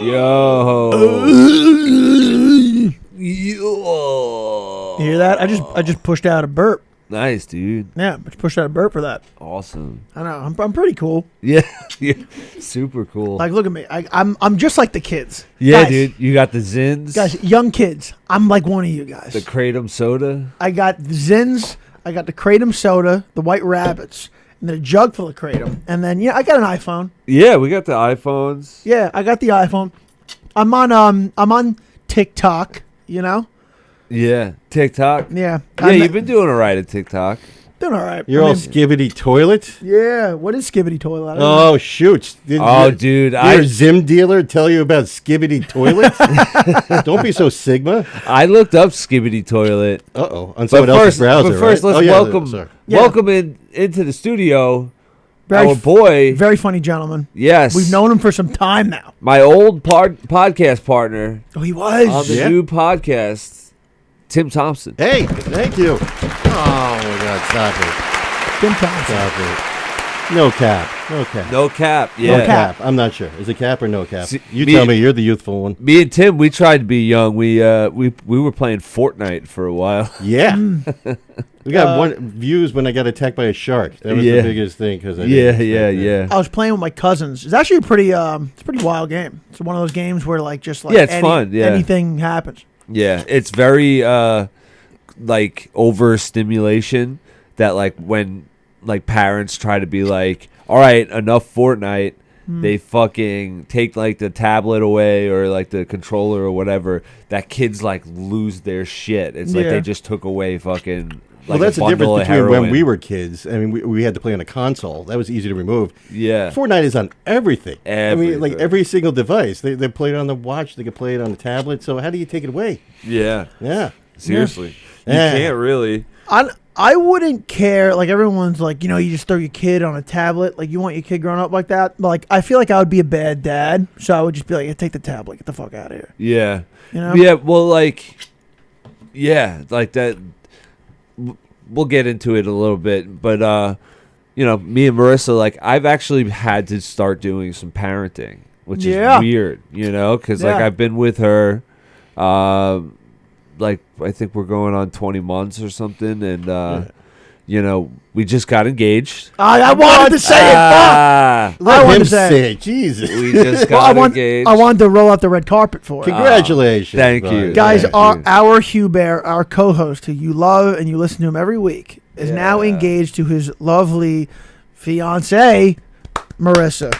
Yo. You hear that? I just pushed out a burp. Nice, dude. Yeah, I just pushed out a burp for that. Awesome. I know. I'm pretty cool. Yeah. Super cool. Like, look at me. I'm just like the kids. Yeah, Guys, dude. You got the Zins. Guys, young kids. I'm like one of you guys. The Kratom soda. I got the Zins. I got the Kratom soda, the White Rabbits, and then a jug full of Kratom. And then, I got an iPhone. Yeah, we got the iPhones. Yeah, I got the iPhone. I'm on TikTok, Yeah. TikTok. Yeah. Yeah, you've been doing all right at TikTok. Doing all right. You're all skibbity toilet? Yeah. What is Skibbity Toilet? I don't know. Oh, shoot. Dude. Did your Zim dealer tell you about skibbity toilets? Don't be so Sigma. I looked up Skibbity Toilet. Uh-oh. On someone else's browser, But first, right? let's welcome into the studio our boy. Very funny gentleman. Yes. We've known him for some time now. My old podcast partner Oh, he was. on the new podcast, Tim Thomson. Hey, thank you. Oh, my God. Stop it. Tim Thomson. Stop it. No cap. No cap. No cap. Yeah. No cap. I'm not sure. Is it cap or no cap? See, you tell me. You're the youthful one. Me and Tim, we tried to be young. We were playing Fortnite for a while. Yeah. We got views when I got attacked by a shark. That was the biggest thing. Yeah. I was playing with my cousins. It's actually a pretty wild game. It's one of those games where it's fun. Yeah. Anything happens. Yeah, it's very overstimulation that when parents try to be like, all right, enough Fortnite, they fucking take the tablet away or the controller or whatever. That kids lose their shit. It's like they just took away fucking. Well, that's the difference between when we were kids. I mean, we had to play on a console. That was easy to remove. Yeah. Fortnite is on everything. I mean, every single device. They play it on the watch. They can play it on the tablet. So how do you take it away? Yeah. Yeah. Seriously. Yeah. You can't really. I wouldn't care. Everyone's you just throw your kid on a tablet. You want your kid growing up like that. But I feel like I would be a bad dad. So I would just be like, take the tablet. Get the fuck out of here. Yeah. Yeah, well, that. We'll get into it a little bit, but me and Marissa, I've actually had to start doing some parenting, which is weird, because I've been with her, I think we're going on 20 months or something, and we just got engaged. I wanted to say it. Let him say it. Jesus. We just got engaged. I wanted to roll out the red carpet for it. Congratulations. Thank you. Guys, our Hugh Bear, our co-host, who you love and you listen to him every week, is now engaged to his lovely fiancée, Marissa.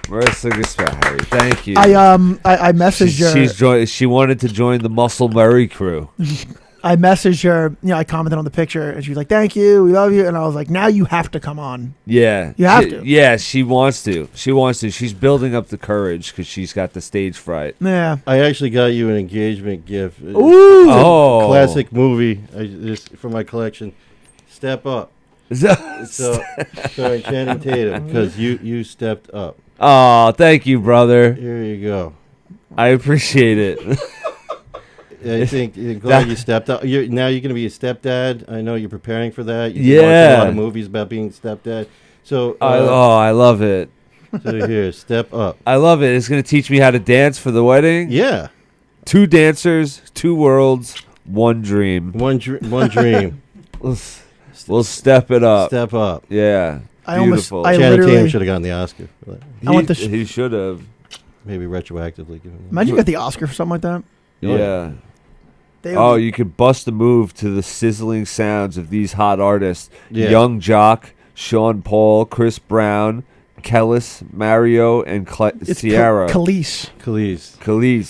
Marissa Gaspari. Thank you. I messaged her. She wanted to join the Muscle Murray crew. I messaged her, I commented on the picture, and she was like, thank you, we love you. And I was like, now you have to come on. Yeah. You have to. Yeah, she wants to. She's building up the courage because she's got the stage fright. Yeah. I actually got you an engagement gift. Ooh. Classic movie from my collection. Step Up. So starring Channing Tatum, because you stepped up. Oh, thank you, brother. Here you go. I appreciate it. I think glad you stepped up. Now you're going to be a stepdad. I know you're preparing for that. You've been watching a lot of movies about being stepdad. So I love it. So here, Step Up. I love it. It's going to teach me how to dance for the wedding. Yeah. 2 dancers, 2 worlds, 1 dream. One dream. We'll step it up. Step up. Yeah. Beautiful. Channing Tatum should have gotten the Oscar for that. He should have. Maybe retroactively. Imagine you got the Oscar for something like that. Yeah. You could bust a move to the sizzling sounds of these hot artists. Yeah. Young Jock, Sean Paul, Chris Brown, Kellis, Mario, and Ciara. Khalees.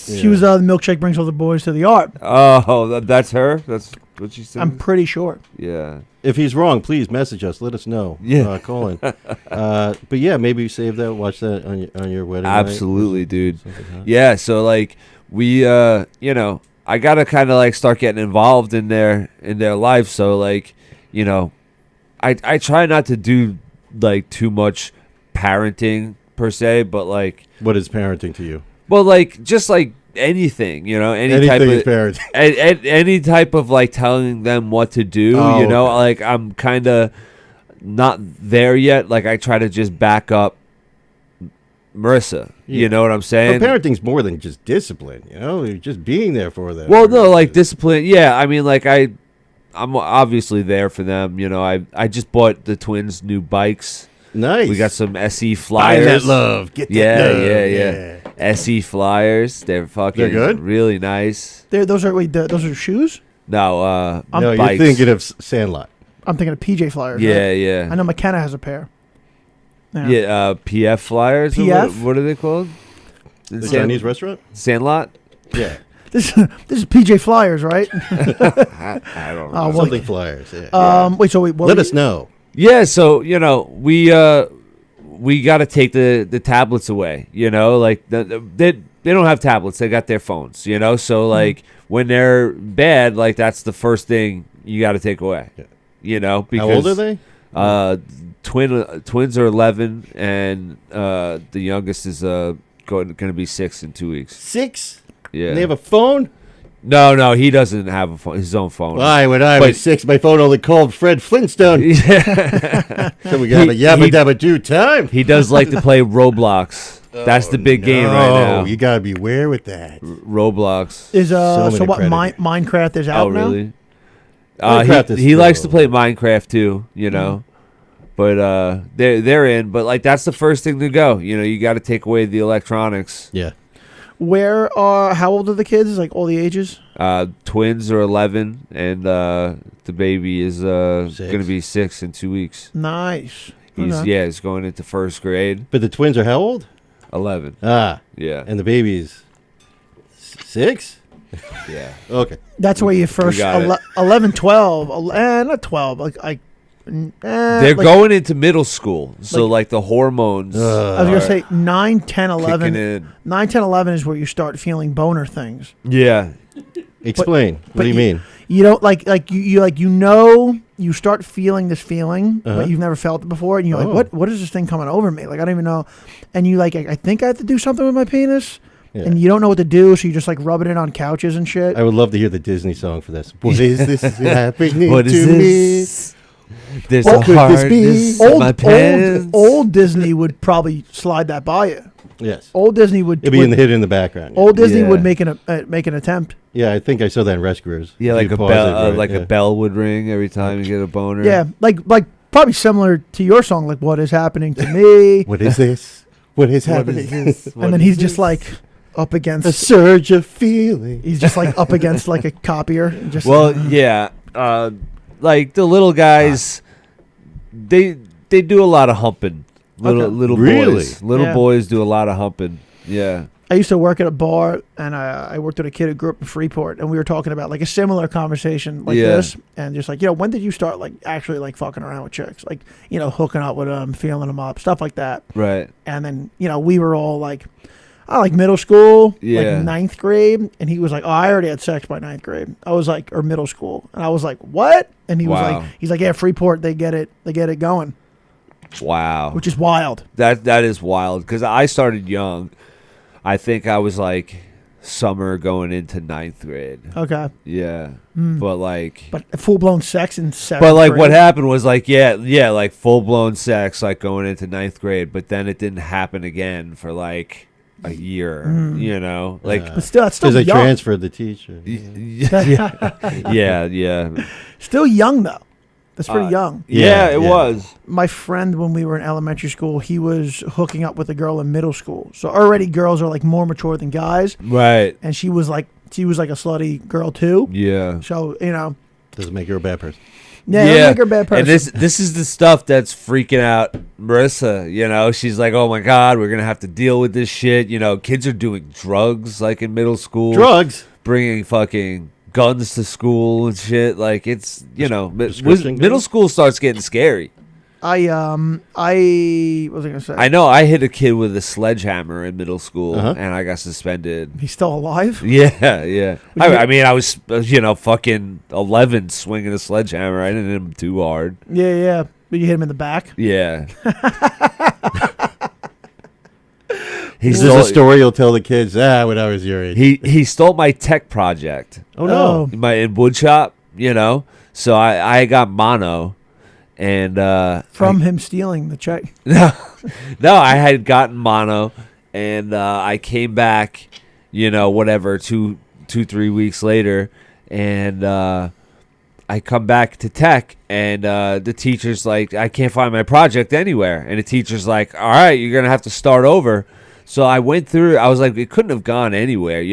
Yeah. She was the Milkshake Brings All the Boys to the Art. Oh, that's her? That's what she said? I'm pretty sure. Yeah. If he's wrong, please message us. Let us know. Yeah. Call in. But yeah, maybe save that. Watch that on your wedding Absolutely, night. Dude. Yeah, so we, I got to kind of start getting involved in their life. So I try not to do too much parenting per se, but what is parenting to you? Well, just anything, any type of parenting. Any type of telling them what to do, okay. I'm kind of not there yet. I try to just back up Marissa. Yeah. You know what I'm saying? But parenting's more than just discipline. You're just being there for them. Well, no, like discipline. Yeah, I mean, like I'm obviously there for them. I just bought the twins new bikes. Nice. We got some SE Find Flyers. that love. Get that love. Yeah. SE Flyers. They're fucking They're good? really nice. Those are shoes? No, No, bikes. you're thinking of Sandlot. I'm thinking of PJ Flyers. Yeah, right? yeah. I know McKenna has a pair. Yeah, PF Flyers. PF? What are they called? The Chinese restaurant? Sandlot? Yeah. This is PJ Flyers, right? I don't know. Oh, well, Something Flyers. Yeah. Wait. So what Let us know. Yeah, so we got to take the tablets away. Like they don't have tablets; they got their phones. So like when they're bad, like that's the first thing you got to take away. Yeah. Because How old are they? Twins are 11, and the youngest is going to be 6 in 2 weeks. 6? Yeah, And they have a phone? no, he doesn't have a phone, his own phone. Why, when I was 6, my phone only called Fred Flintstone. Yeah. So we got a yabba dabba do time. He does like to play Roblox. That's the big game right now. You got to beware with that. Roblox. is So so many what predators. Minecraft is out Oh, now? really? Minecraft is He likes to still- play Minecraft too, But they're in. But like that's the first thing to go. You got to take away the electronics. Yeah. How old are the kids? Like all the ages? Twins are 11, and the baby is going 6. to be 6 in 2 weeks. Nice. He's Okay. he's going into first grade. But the twins are how old? 11. Ah. Yeah. And the baby's 6? Yeah. Okay. That's where you first got it. 11, 12, not 12. They're going into middle school, so like the hormones. I was gonna say 9, 10, 11. kicking in. 9, 10, 11 is where you start feeling boner things. Yeah. Explain. What but do you mean? You don't you start feeling this feeling, Uh-huh. but you've never felt it before, and you're Oh. like, what is this thing coming over me? Like I don't even know. And you like, I think I have to do something with my penis, Yeah. and you don't know what to do, so you just like rub it in on couches and shit. I would love to hear the Disney song for this. What is this happening What is to this? There's What a could this be? hardness in my pants. Old Disney would probably slide that by you. me? Yes. Old Disney would. It'd be in the hit in the background. Yeah. Old Disney Yeah. would make an attempt. Yeah, I think I saw that in Rescuers. Yeah, If like you a pause bell, it, right, like yeah. a bell would ring every time you get a boner. Yeah, like probably similar to your song, like "What is happening to me," What is this? What is happening? and then he's just like up A against. surge of feeling. He's just like up against like a copier. and Just Well, yeah. Like the little guys, they do a lot of humping. Little Okay. little Really? boys. Little Yeah. boys do a lot of humping. Yeah. I used to work at a bar, and I worked with a kid who grew up in Freeport, and we were talking about like a similar conversation like Yeah. this, and just like when did you start like actually like fucking around with chicks, like hooking up with them, feeling them up, stuff like that, Right. and then we were all like, I like middle school, Yeah. like 9th grade, and he was like, oh, I already had sex by 9th grade. I was like, or middle school, and I was like, what? And he was Wow. like, he's like, yeah, Freeport, they get it going, Wow. which is wild. That is wild because I started young. I think I was like summer going into 9th grade. Okay, Yeah. But like. but full blown sex in 7th But like grade. what happened was like like full blown sex like going into 9th grade, but then it didn't happen again for like a year. Like But still, that's still Because they young. transferred the teacher. yeah. Still young though. That's pretty young. Yeah, it yeah. was. My friend, when we were in elementary school, he was hooking up with a girl in middle school. So already girls are like more mature than guys, Right. and she was like a slutty girl too. Yeah. So Doesn't make her a bad person. yeah, don't make her a bad person. And this is the stuff that's freaking out Marissa. She's like, oh my God, we're gonna have to deal with this shit. Kids are doing drugs like in middle school. Drugs. Bringing fucking guns to school and shit. Like it's Prescription middle guns? school starts getting scary. I what was I gonna say? I know I hit a kid with a sledgehammer in middle school Uh-huh. and I got suspended. He's still alive. Yeah, yeah. Would you I mean, I was, fucking 11 swinging a sledgehammer. I didn't hit him too hard. Yeah. But you hit him in the back. Yeah. This is a story you'll tell the kids. When I was your age. He stole my tech project. Oh no. In wood shop, So I got mono, and From him stealing the check. no, No, I had gotten mono, and I came back, whatever, 3 weeks later, and I come back to tech, and the teacher's like, I can't find my project anywhere. And the teacher's like, all right, you're going to have to start over. So I went through, I was like, it couldn't have gone anywhere,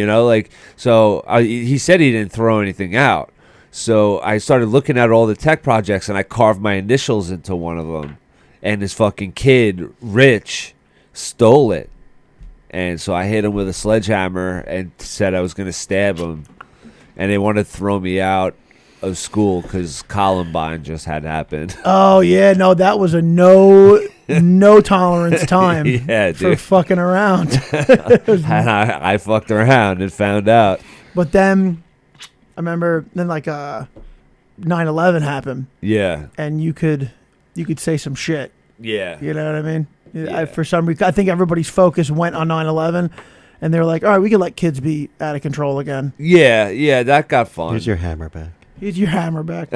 so he said he didn't throw anything out. So I started looking at all the tech projects, and I carved my initials into one of them. And this fucking kid, Rich, stole it. And so I hit him with a sledgehammer and said I was going to stab him. And they wanted to throw me out of school because Columbine just had happened. Oh, yeah. No, that was a no tolerance time for fucking around. And I fucked around and found out. But then, I remember, then like 9/11 happened. Yeah. And you could say some shit. Yeah. You know what I mean? Yeah. For some reason, I think everybody's focus went on 9/11. And they were like, all right, we can let kids be out of control again. Yeah, that got fun. Here's your hammer back. Here's your hammer back.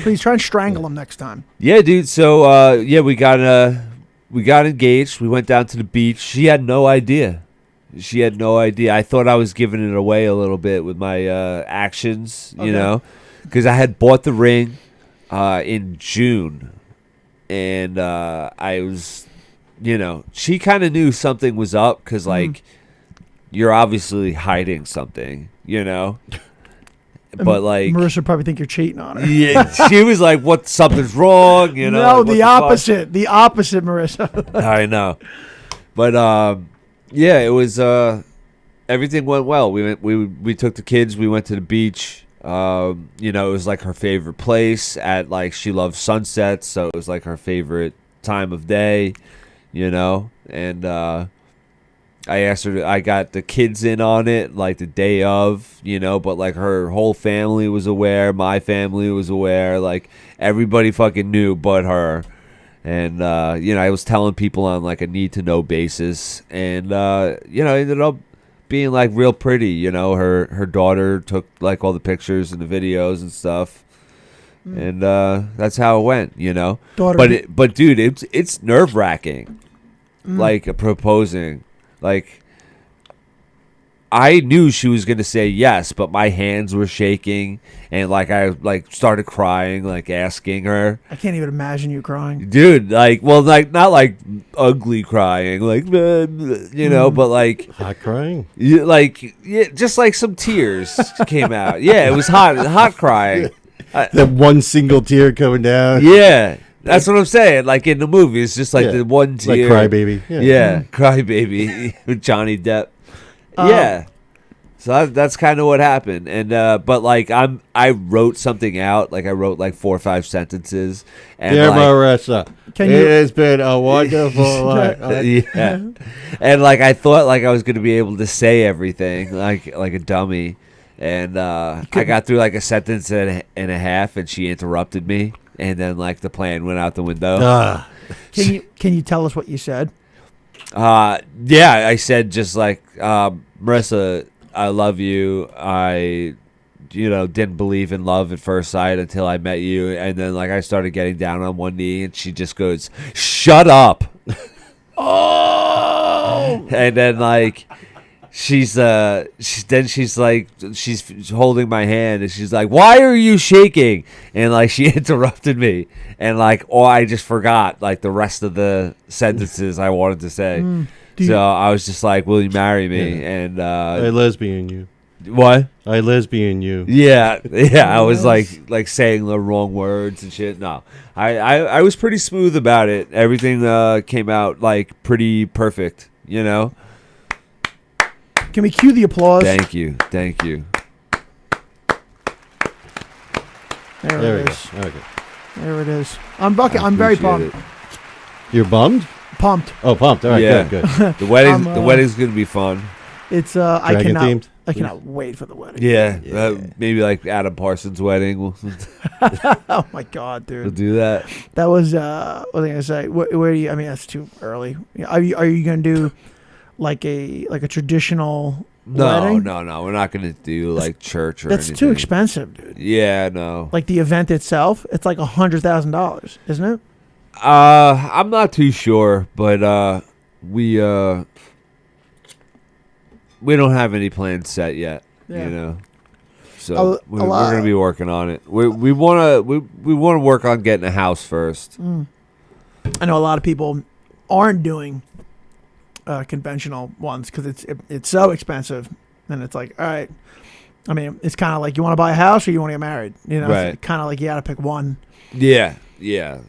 Please try and strangle him next time. Yeah, dude. So, we got engaged. We went down to the beach. She had no idea. I thought I was giving it away a little bit with my actions, because I had bought the ring in June, and I was, she kind of knew something was up because, like, you're obviously hiding something, But like Marissa probably think you're cheating on her. Yeah, she was like, "What? Something's wrong," No, the opposite. The opposite, Marissa. I know, but yeah, it was. Everything went well. We took the kids. We went to the beach. It was like her favorite place. She loves sunsets, so it was like her favorite time of day. And I asked her I got the kids in on it like the day of, but like her whole family was aware, my family was aware, like everybody fucking knew but her. And I was telling people on like a need to know basis, and it ended up being like real pretty. Her daughter took like all the pictures and the videos and stuff. And that's how it went, Daughter, but dude, it's nerve-wracking. Like proposing. Like, I knew she was gonna say yes, but my hands were shaking, and like I like started crying, like asking her. I can't even imagine you crying, dude. Like, well, like not like ugly crying, like but like hot crying. Just like some tears came out. Yeah, it was hot crying. That one single tear coming down. Yeah. That's what I'm saying. Like in the movie, it's just like the one tear. Like Crybaby. Yeah, Crybaby with Johnny Depp. Yeah. So that's kind of what happened. And but like I wrote something out. Like I wrote like 4 or 5 sentences. And Dear Marissa, it has been a wonderful life. Yeah. And like I thought like I was gonna be able to say everything like a dummy. And I got through like a sentence and a half, and she interrupted me. And then, like, the plan went out the window. Can you tell us what you said? Yeah, I said just like, Marissa, I love you. I, didn't believe in love at first sight until I met you. And then, like, I started getting down on one knee, and she just goes, "Shut up." Oh! And then, like... She's like she's holding my hand, and she's like, "Why are you shaking?" And like she interrupted me, and like I just forgot like the rest of the sentences I wanted to say. So I was just like, "Will you marry me?" Yeah. And I lesbian you. What? I lesbian you. Yeah. I was like saying the wrong words and shit. No, I was pretty smooth about it. Everything came out like pretty perfect. Can we cue the applause? Thank you. There it is. Okay. There it is. I'm very pumped. It. You're bummed? Pumped. Oh, pumped. All right, yeah. good. The wedding's gonna be fun. It's I cannot wait for the wedding. Yeah. Maybe like Adam Parsons' wedding. Oh my god, dude. We'll do that. That was what was I gonna say? Where do you? I mean, that's too early. Are you gonna do like a traditional wedding? No. We're not gonna do like church or that's anything. too expensive, dude. Yeah, no. Like the event itself, it's like $100,000, isn't it? I'm not too sure, but we don't have any plans set yet. Yeah. You know, so we're lot- gonna be working on it. We wanna work on getting a house first. I know a lot of people aren't doing conventional ones because it's so expensive, and it's like, all right. I mean, it's kind of like you want to buy a house or you want to get married. You know, Right. It's kind of like you got to pick one. Yeah.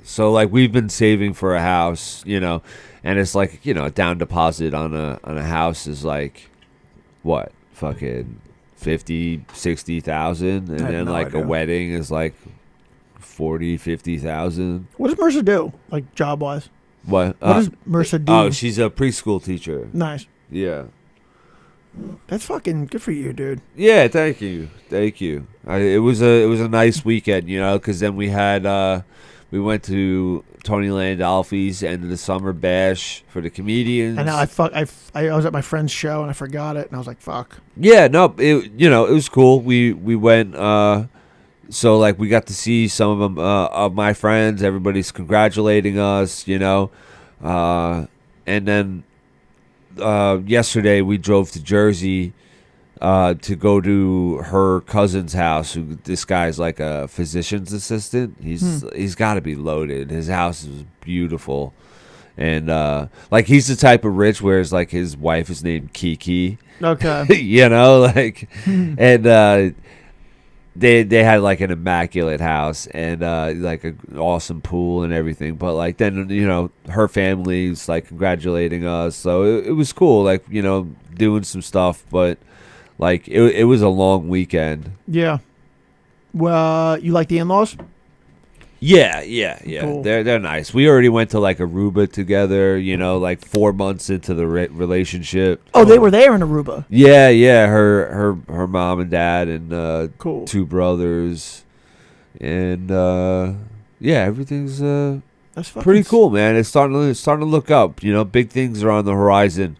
So like we've been saving for a house, you know, and it's like, you know, a down deposit on a house is like what? Fucking 50,000-60,000, and I have then no like idea. a wedding is like 40,000-50,000. What does Marissa do, like job wise? What? What does Marissa do? Oh, she's a preschool teacher. Nice. Yeah. That's fucking good for you, dude. Yeah, thank you. It was a nice weekend, you know, because then we had we went to Tony Landolfi's end of the summer bash for the comedians. And now I was at my friend's show and I forgot it and I was like, fuck. Yeah, no, it was cool. We went. So like we got to see some of them of my friends. Everybody's congratulating us, you know, and then. Yesterday we drove to Jersey to go to her cousin's house. This guy's like a physician's assistant. He's got to be loaded. His house is beautiful, and like he's the type of rich where it's like his wife is named Kiki. Okay. You know, like, and they had like an immaculate house and like an awesome pool and everything. But like then, you know, her family's like congratulating us, so it was cool, like, you know, doing some stuff. But like it was a long weekend. Yeah. Well, you like the in-laws? Yeah. Cool. They're nice. We already went to like Aruba together, you know, like 4 months into the relationship. Oh, they were there in Aruba. Yeah. Her mom and dad and Cool. 2 brothers, and yeah, everything's That's fucking pretty cool, man. It's starting to look up. You know, big things are on the horizon.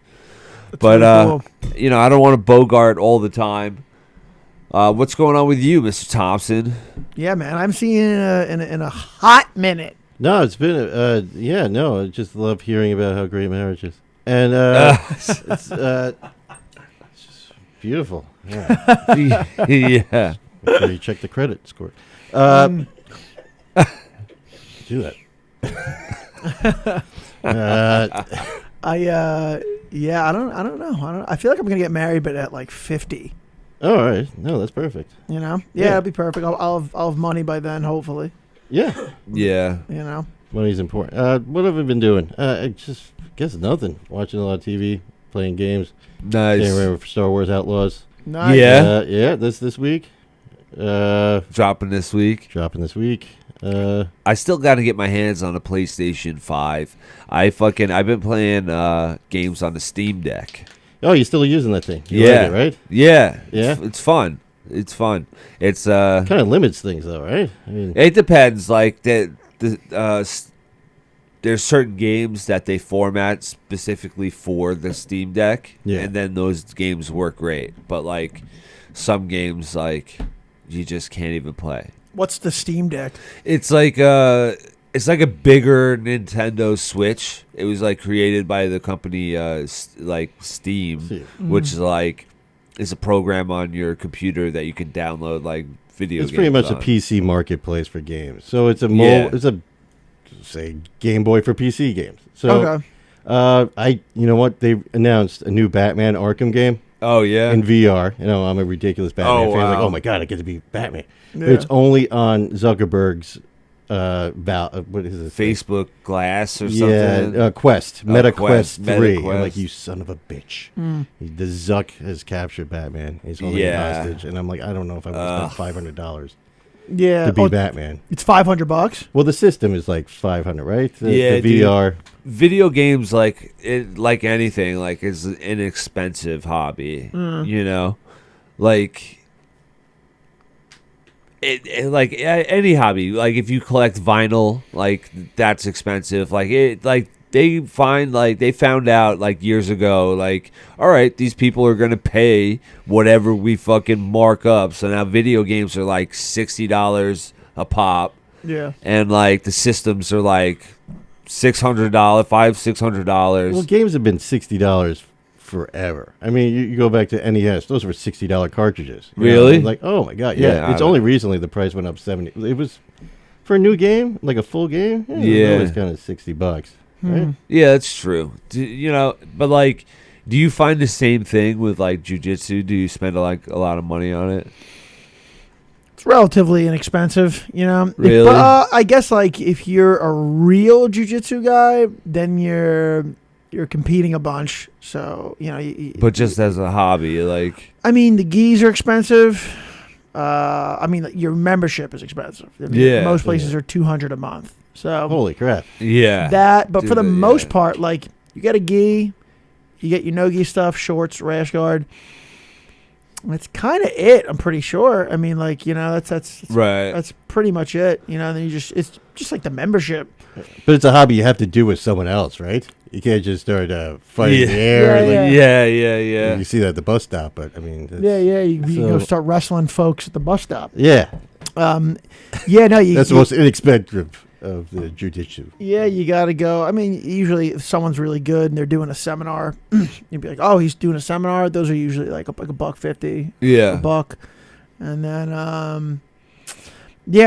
That's But really cool. you know, I don't want to bogart all the time. What's going on with you, Mr. Thompson? Yeah, man. I'm seeing in a hot minute. No, it's been I just love hearing about how great marriage is, and it's just beautiful. Yeah. Yeah. Make sure you check the credit score. Do that. I don't know. I feel like I'm gonna get married, but at like 50. All right. No, that's perfect. You know? Yeah. Yeah, it'll be perfect. I'll have money by then, hopefully. Yeah. Yeah. You know? Money's important. What have I been doing? I just guess nothing. Watching a lot of TV, playing games. Nice. Getting ready for Star Wars Outlaws. Nice. Yeah. Yeah. This week. Dropping this week. Dropping this week. I still got to get my hands on a PlayStation 5. I've been playing games on the Steam Deck. Oh, you're still using that thing? You Yeah. like it, right? Yeah. Yeah? It's fun. It's Kind of limits things, though, right? I mean, it depends. Like there's certain games that they format specifically for the Steam Deck, Yeah. and then those games work great. But like some games, like you just can't even play. What's the Steam Deck? It's like a bigger Nintendo Switch. It was like created by the company like Steam, which is like is a program on your computer that you can download like video games. It's pretty much on. a PC marketplace for games. So it's a Yeah. it's a say Game Boy for PC games. So Okay. you know what? They announced a new Batman Arkham game Oh yeah. in VR. You know, I'm a ridiculous Batman Oh, fan. Like, wow. oh my god, I get to be Batman. Yeah. It's only on Zuckerberg's what is it? Facebook Glass or Yeah, something. Quest, Meta Quest, Quest Meta 3. I'm Quest. like, you son of a bitch. Mm. The Zuck has captured Batman. He's holding Yeah. him hostage, and I'm like, I don't know if I want to spend $500 Yeah. to be Oh, Batman. it's $500. Well, the system is like 500, right? Yeah, the VR. Video games, like anything, like is an inexpensive hobby. You know, like. Like any hobby, like if you collect vinyl, like that's expensive. They found out like years ago, like, all right, these people are gonna pay whatever we fucking mark up. So now video games are like $60 a pop, Yeah. And like the systems are like $600. Well, games have been $60 forever. I mean, you go back to NES; those were $60 cartridges. Really? Like, oh my god, yeah. It's only recently the price went up 70. It was for a new game, like a full game. It was always kind of $60. Right? Yeah, that's true. But like, do you find the same thing with like jujitsu? Do you spend like a lot of money on it? It's relatively inexpensive, Really? But I guess like if you're a real jiu-jitsu guy, then you're competing a bunch. So But just as a hobby, like. I mean, the gis are expensive. I mean, your membership is expensive. I mean, most places are $200 a month. So holy crap. Yeah. But for the most part, like you get a gi, you get your no gi stuff, shorts, rash guard. That's kind of it. I'm pretty sure. I mean, like that's right. That's pretty much it. Then it's just like the membership. But it's a hobby you have to do with someone else, right? You can't just start fighting in the air. Yeah. You see that at the bus stop, but I mean, You go start wrestling folks at the bus stop. Yeah. No, that's the most inexpensive of the jiu-jitsu. Yeah, you got to go. I mean, usually if someone's really good and they're doing a seminar, you'd be like, "Oh, he's doing a seminar." Those are usually like $1.50. Yeah, $1. And then,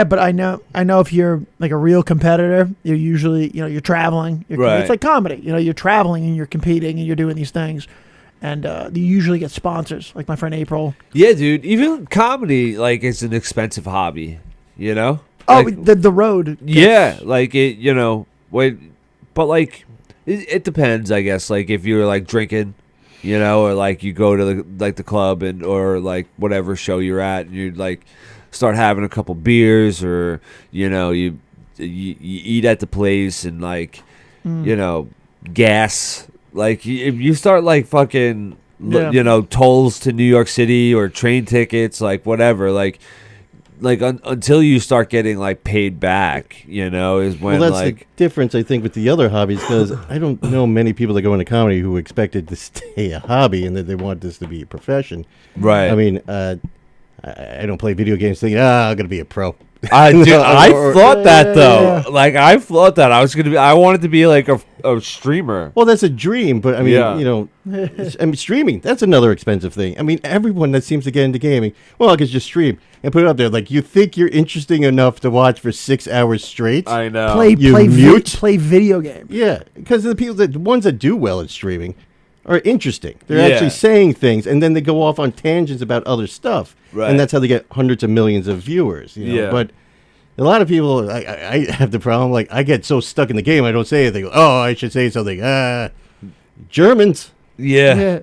but I know if you're like a real competitor, you're usually you're traveling. Right. It's like comedy. You're traveling and you're competing and you're doing these things, and you usually get sponsors. Like my friend April. Yeah, dude. Even comedy like is an expensive hobby. Oh, like, the road. Yeah, like it, but like it depends, I guess. Like if you're like drinking, or like you go to the club or like whatever show you're at, and you like start having a couple beers, or you eat at the place and like gas. Like if you start like fucking tolls to New York City or train tickets, like whatever, like until you start getting like paid back, is when that's like the difference, I think, with the other hobbies, because I don't know many people that go into comedy who expect it to stay a hobby and that they want this to be a profession. Right. I mean, I don't play video games thinking, I'm going to be a pro. I thought that though. Like I thought that I wanted to be like a streamer. Well, that's a dream, but I mean, streaming, that's another expensive thing. I mean, everyone that seems to get into gaming, I could just stream and put it up there. Like, you think you're interesting enough to watch for 6 hours straight? I know. Play video games. Yeah, because the ones that do well at streaming are interesting. They're actually saying things, and then they go off on tangents about other stuff. Right. And that's how they get hundreds of millions of viewers. Yeah. But a lot of people, I have the problem, like, I get so stuck in the game, I don't say anything. Oh, I should say something. Germans. Yeah.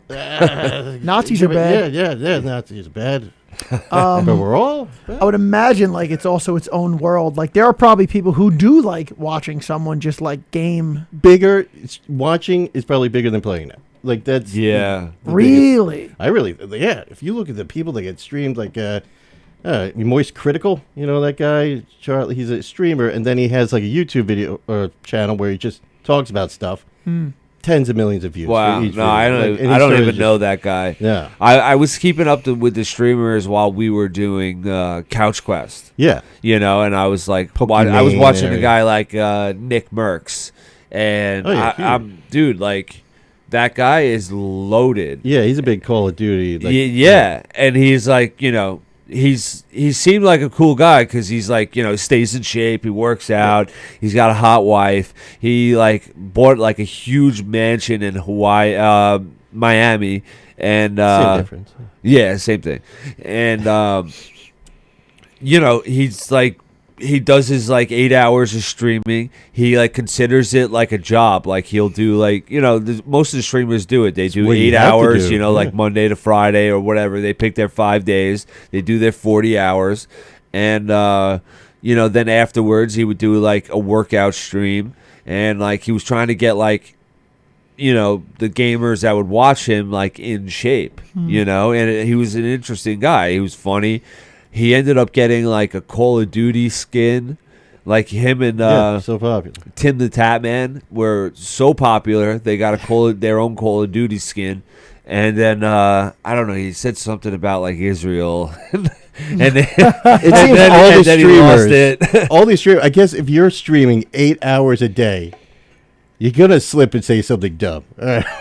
Nazis are bad. Yeah, Nazis are bad. But we're all bad. I would imagine, like, it's also its own world. Like, there are probably people who do like watching someone just, like, game. Watching is probably bigger than playing it. Like, that's... Yeah. Really? If you look at the people that get streamed, like, Moist Critical, that guy, Charlie, he's a streamer, and then he has, like, a YouTube video or channel where he just talks about stuff. Tens of millions of views. Wow. No, I don't even know that guy. Yeah. I was keeping up with the streamers while we were doing Couch Quest. Yeah. And I was like, I was watching a guy like Nick Merckx, and I'm dude, like, that guy is loaded. Yeah, he's a big Call of Duty. Like, and he's like, he seemed like a cool guy because he's like, stays in shape, he works out, he's got a hot wife, he like bought like a huge mansion in Hawaii, Miami, and same difference. Yeah, same thing, and he's like, he does his like 8 hours of streaming. He like considers it like a job. Like he'll do like, most of the streamers do it. They do 8 hours, like Monday to Friday or whatever. They pick their 5 days. They do their 40 hours. And, then afterwards he would do like a workout stream. And like he was trying to get like, the gamers that would watch him like in shape, and he was an interesting guy. He was funny. He ended up getting like a Call of Duty skin. Like him and so popular. Tim the Tatman were so popular, they got their own Call of Duty skin. And then I don't know, he said something about like Israel. and then, It seems all the then he lost streamers, it. all these streamers. I guess if you're streaming 8 hours a day, you're gonna slip and say something dumb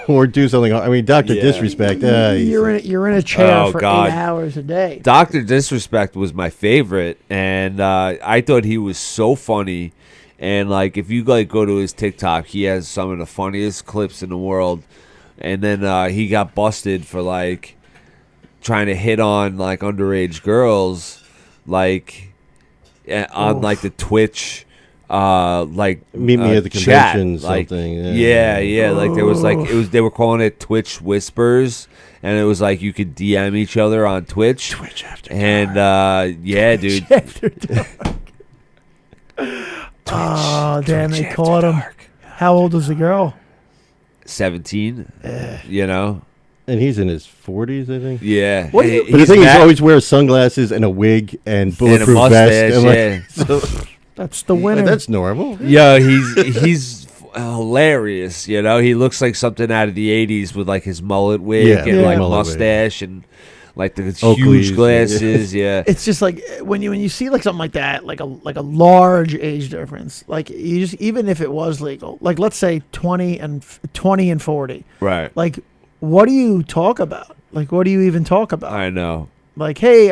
or do something. I mean, Doctor Disrespect. You're in a chair Oh, for God. 8 hours a day. Dr. Disrespect was my favorite, and I thought he was so funny. And like, if you like go to his TikTok, he has some of the funniest clips in the world. And then he got busted for like trying to hit on like underage girls, like on like the Twitch, like Meet me at the chat. convention, Like, something. yeah. Like there was like they were calling it Twitch Whispers, and it was like you could DM each other on Twitch. Twitch after And yeah, dude. Oh, damn, they caught him. How old was the girl? 17, you know? And he's in his 40s, I think. Yeah. What do you- But the thing is, he always wears sunglasses and a wig and and a bulletproof mustache, vest. yeah. So, That's the winner. that's normal. Yo, he's hilarious, you know? He looks like something out of the 80s with like his mullet wig Yeah, and yeah. like mullet wig. mustache and like the Oakley's, huge glasses, yeah. It's just like when you see like something like that, like a large age difference. Like you just, even if it was legal, like let's say 20 and 40. Right. Like, what do you talk about? Like, what do you even talk about? I know. Like, hey,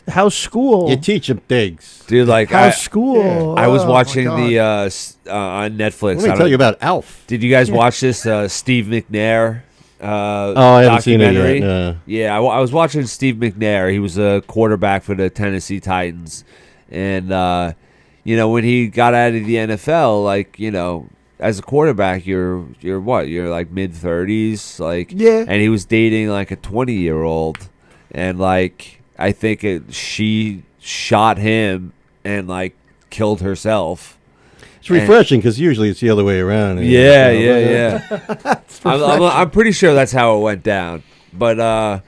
how's school? You teach him things. Dude, like How's school? I was Oh, my watching God. the on Netflix. Let me tell you about Alf. Did you guys watch this Steve McNair I haven't seen it documentary? yet. No. Yeah, I was watching Steve McNair. He was a quarterback for the Tennessee Titans, and you know, when he got out of the NFL, like, you know, as a quarterback, you're what? You're like mid-30s, like, Yeah. And he was dating like a 20-year-old, and like I think she shot him and like killed herself. It's refreshing because usually it's the other way around. Yeah. I'm pretty sure that's how it went down. But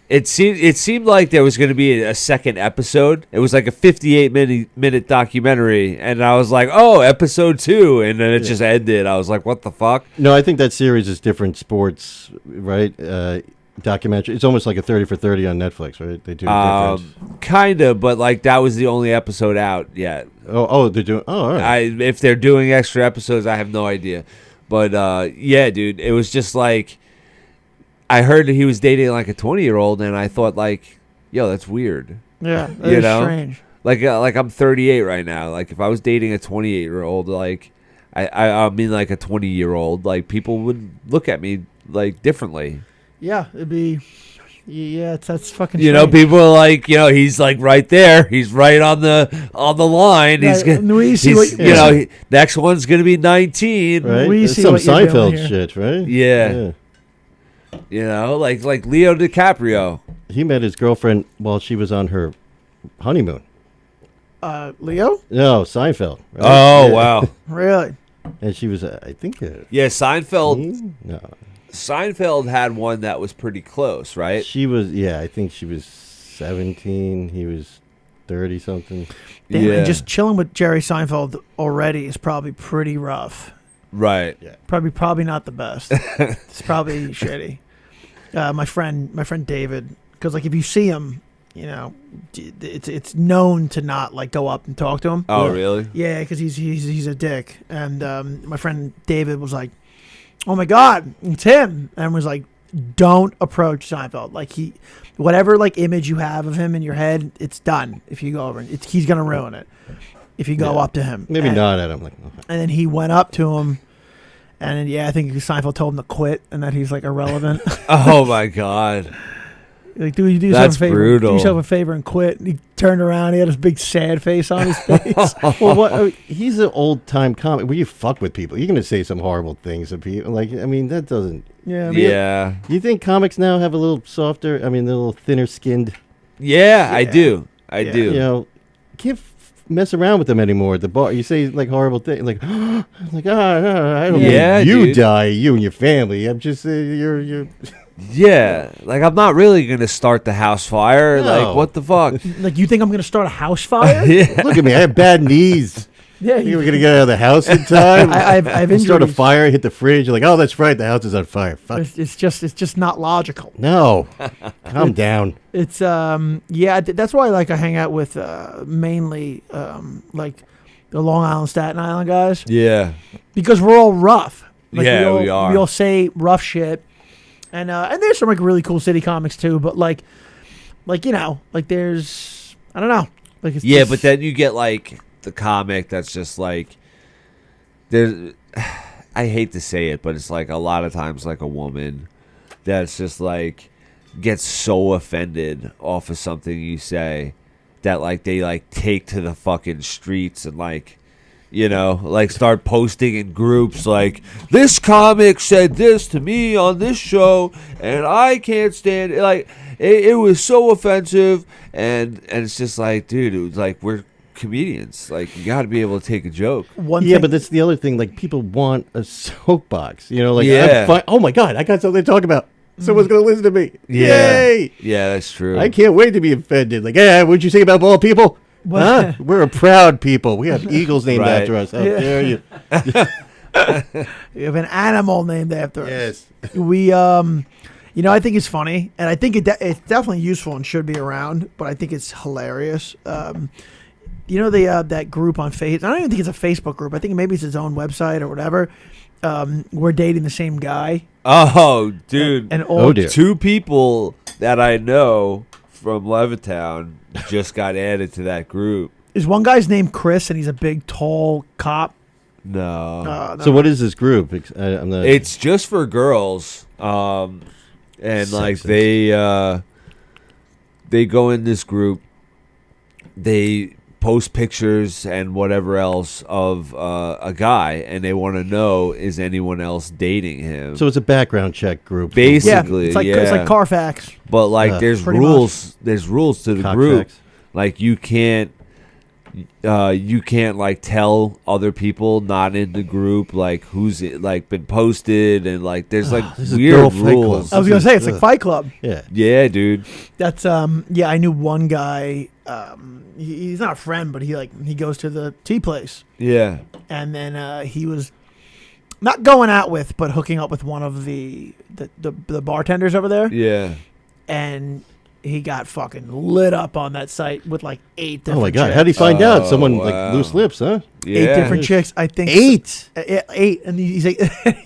it seemed like there was going to be a second episode. It was like a 58-minute documentary, and I was like, "Oh, episode 2," and then it just ended. I was like, "What the fuck?" No, I think that series is different sports, right? Documentary. It's almost like a 30 for 30 on Netflix, right? They do different. Kind of, but like that was the only episode out yet. They're doing. Oh, all right. If they're doing extra episodes, I have no idea. But yeah, dude, it was just like I heard that he was dating like a 20-year-old, and I thought like, yo, that's weird. Yeah, You that's know? strange. Like I'm 38 right now. Like if I was dating a 28-year-old, like I mean like a 20-year-old, like people would look at me like differently. Yeah, it'd be. Yeah, that's fucking. You know, strange. people are like, you know, he's like right there. He's right on the line. He's Right, gonna, we see he's, what- you know, next one's gonna be 19. Right? We It's see some what you're doing Seinfeld here. shit, right? Yeah. You know, like Leo DiCaprio. He met his girlfriend while she was on her honeymoon. Leo? No, Seinfeld. Right? Oh Yeah. wow. Really? And she was, I think, Yeah, Seinfeld. no, Seinfeld had one that was pretty close, right? she was. Yeah, I think she was 17. He was 30 something. Damn, Yeah. and just chilling with Jerry Seinfeld already is probably pretty rough. Right. Probably not the best. It's probably shitty. My friend David, because like if you see him, you know, it's known to not like go up and talk to him. Oh really? Yeah, because he's a dick. And my friend David was like, "Oh my God, it's him," and was like, "Don't approach Seinfeld. Like whatever like image you have of him in your head, it's done. If you go over, he's gonna ruin it. If you go up to him, Maybe and, not at him. Like, okay. And then he went up to him, and then, yeah, I think Seinfeld told him to quit and that he's like irrelevant. Oh my god. Like, do yourself That's a favor. brutal. Do yourself a favor and quit. And he turned around. He had this big sad face on his face. Well, what? He's an old time comic. Well, you fuck with people. You're gonna say some horrible things to people. Like, I mean, that doesn't. Yeah. Yeah. You think comics now have a little softer? I mean, they're a little thinner skinned. Yeah, I do. I Yeah. do. You know, can't mess around with them anymore at the bar. You say like horrible things, like, I don't Yeah, mean you dude. die, you and your family. I'm just you're. Yeah. Like I'm not really gonna start the house fire. No. Like what the fuck? Like, you think I'm going to start a house fire? Yeah. Look at me. I have bad knees. Yeah, You were gonna get out of the house in time. I've You start a injuries. fire, hit the fridge. You're like, oh, that's right, the house is on fire. Fuck. It's just not logical. No, calm down. It's that's why I hang out with mainly like the Long Island, Staten Island guys Yeah. because we're all rough. Like, Yeah, we we are. We all say rough shit, and there's some like really cool city comics too. But like there's I don't know. Like it's Yeah, just- but then you get like the comic that's just like there's I hate to say it, but it's like a lot of times like a woman that's just like gets so offended off of something you say that like they like take to the fucking streets and like like start posting in groups like this comic said this to me on this show and I can't stand it. Like it was so offensive and it's just like, dude, it was like we're comedians. Like you got to be able to take a joke. one Yeah, thing, but that's the other thing. Like people want a soapbox. Like Yeah. oh my god, I got something to talk about. Someone's gonna listen to me. Yeah. Yay! Yeah, that's true. I can't wait to be offended. Like, hey, what'd you say about bald people? What? Huh? We're a proud people. We have eagles named Right. after us. How Yeah. dare you? we have an animal named after us. Yes. We I think it's funny, and I think it's definitely useful and should be around. But I think it's hilarious. That group on Facebook. I don't even think it's a Facebook group. I think maybe it's its own website or whatever. We're dating the same guy. Oh, dude. And all, Oh, dear. Two people that I know from Levittown just got added to that group. is one guy's named Chris, and he's a big, tall cop. No. No. So what is this group? I'm not. It's just for girls. And like Sexist. they go in this group. They post pictures and whatever else of a guy, and they want to know, is anyone else dating him? So it's a background check group. Basically, Yeah, it's like Carfax. But like, there's Pretty rules. There's rules to the Cock group. checks. Like you can't like tell other people not in the group like who's like been posted and like there's like This is weird girl Fight Club. rules. I was gonna say it's like Ugh. Fight Club. Yeah. Yeah, dude. That's I knew one guy. He's not a friend, but he goes to the tea place, Yeah. and then he was not going out with, but hooking up with one of the bartenders over there, Yeah. and he got fucking lit up on that site with like 8 different Oh my god! chicks. How do you find out? Oh, Someone wow. like loose lips, huh? Yeah. 8 different chicks, I think. 8. 8, and he's like,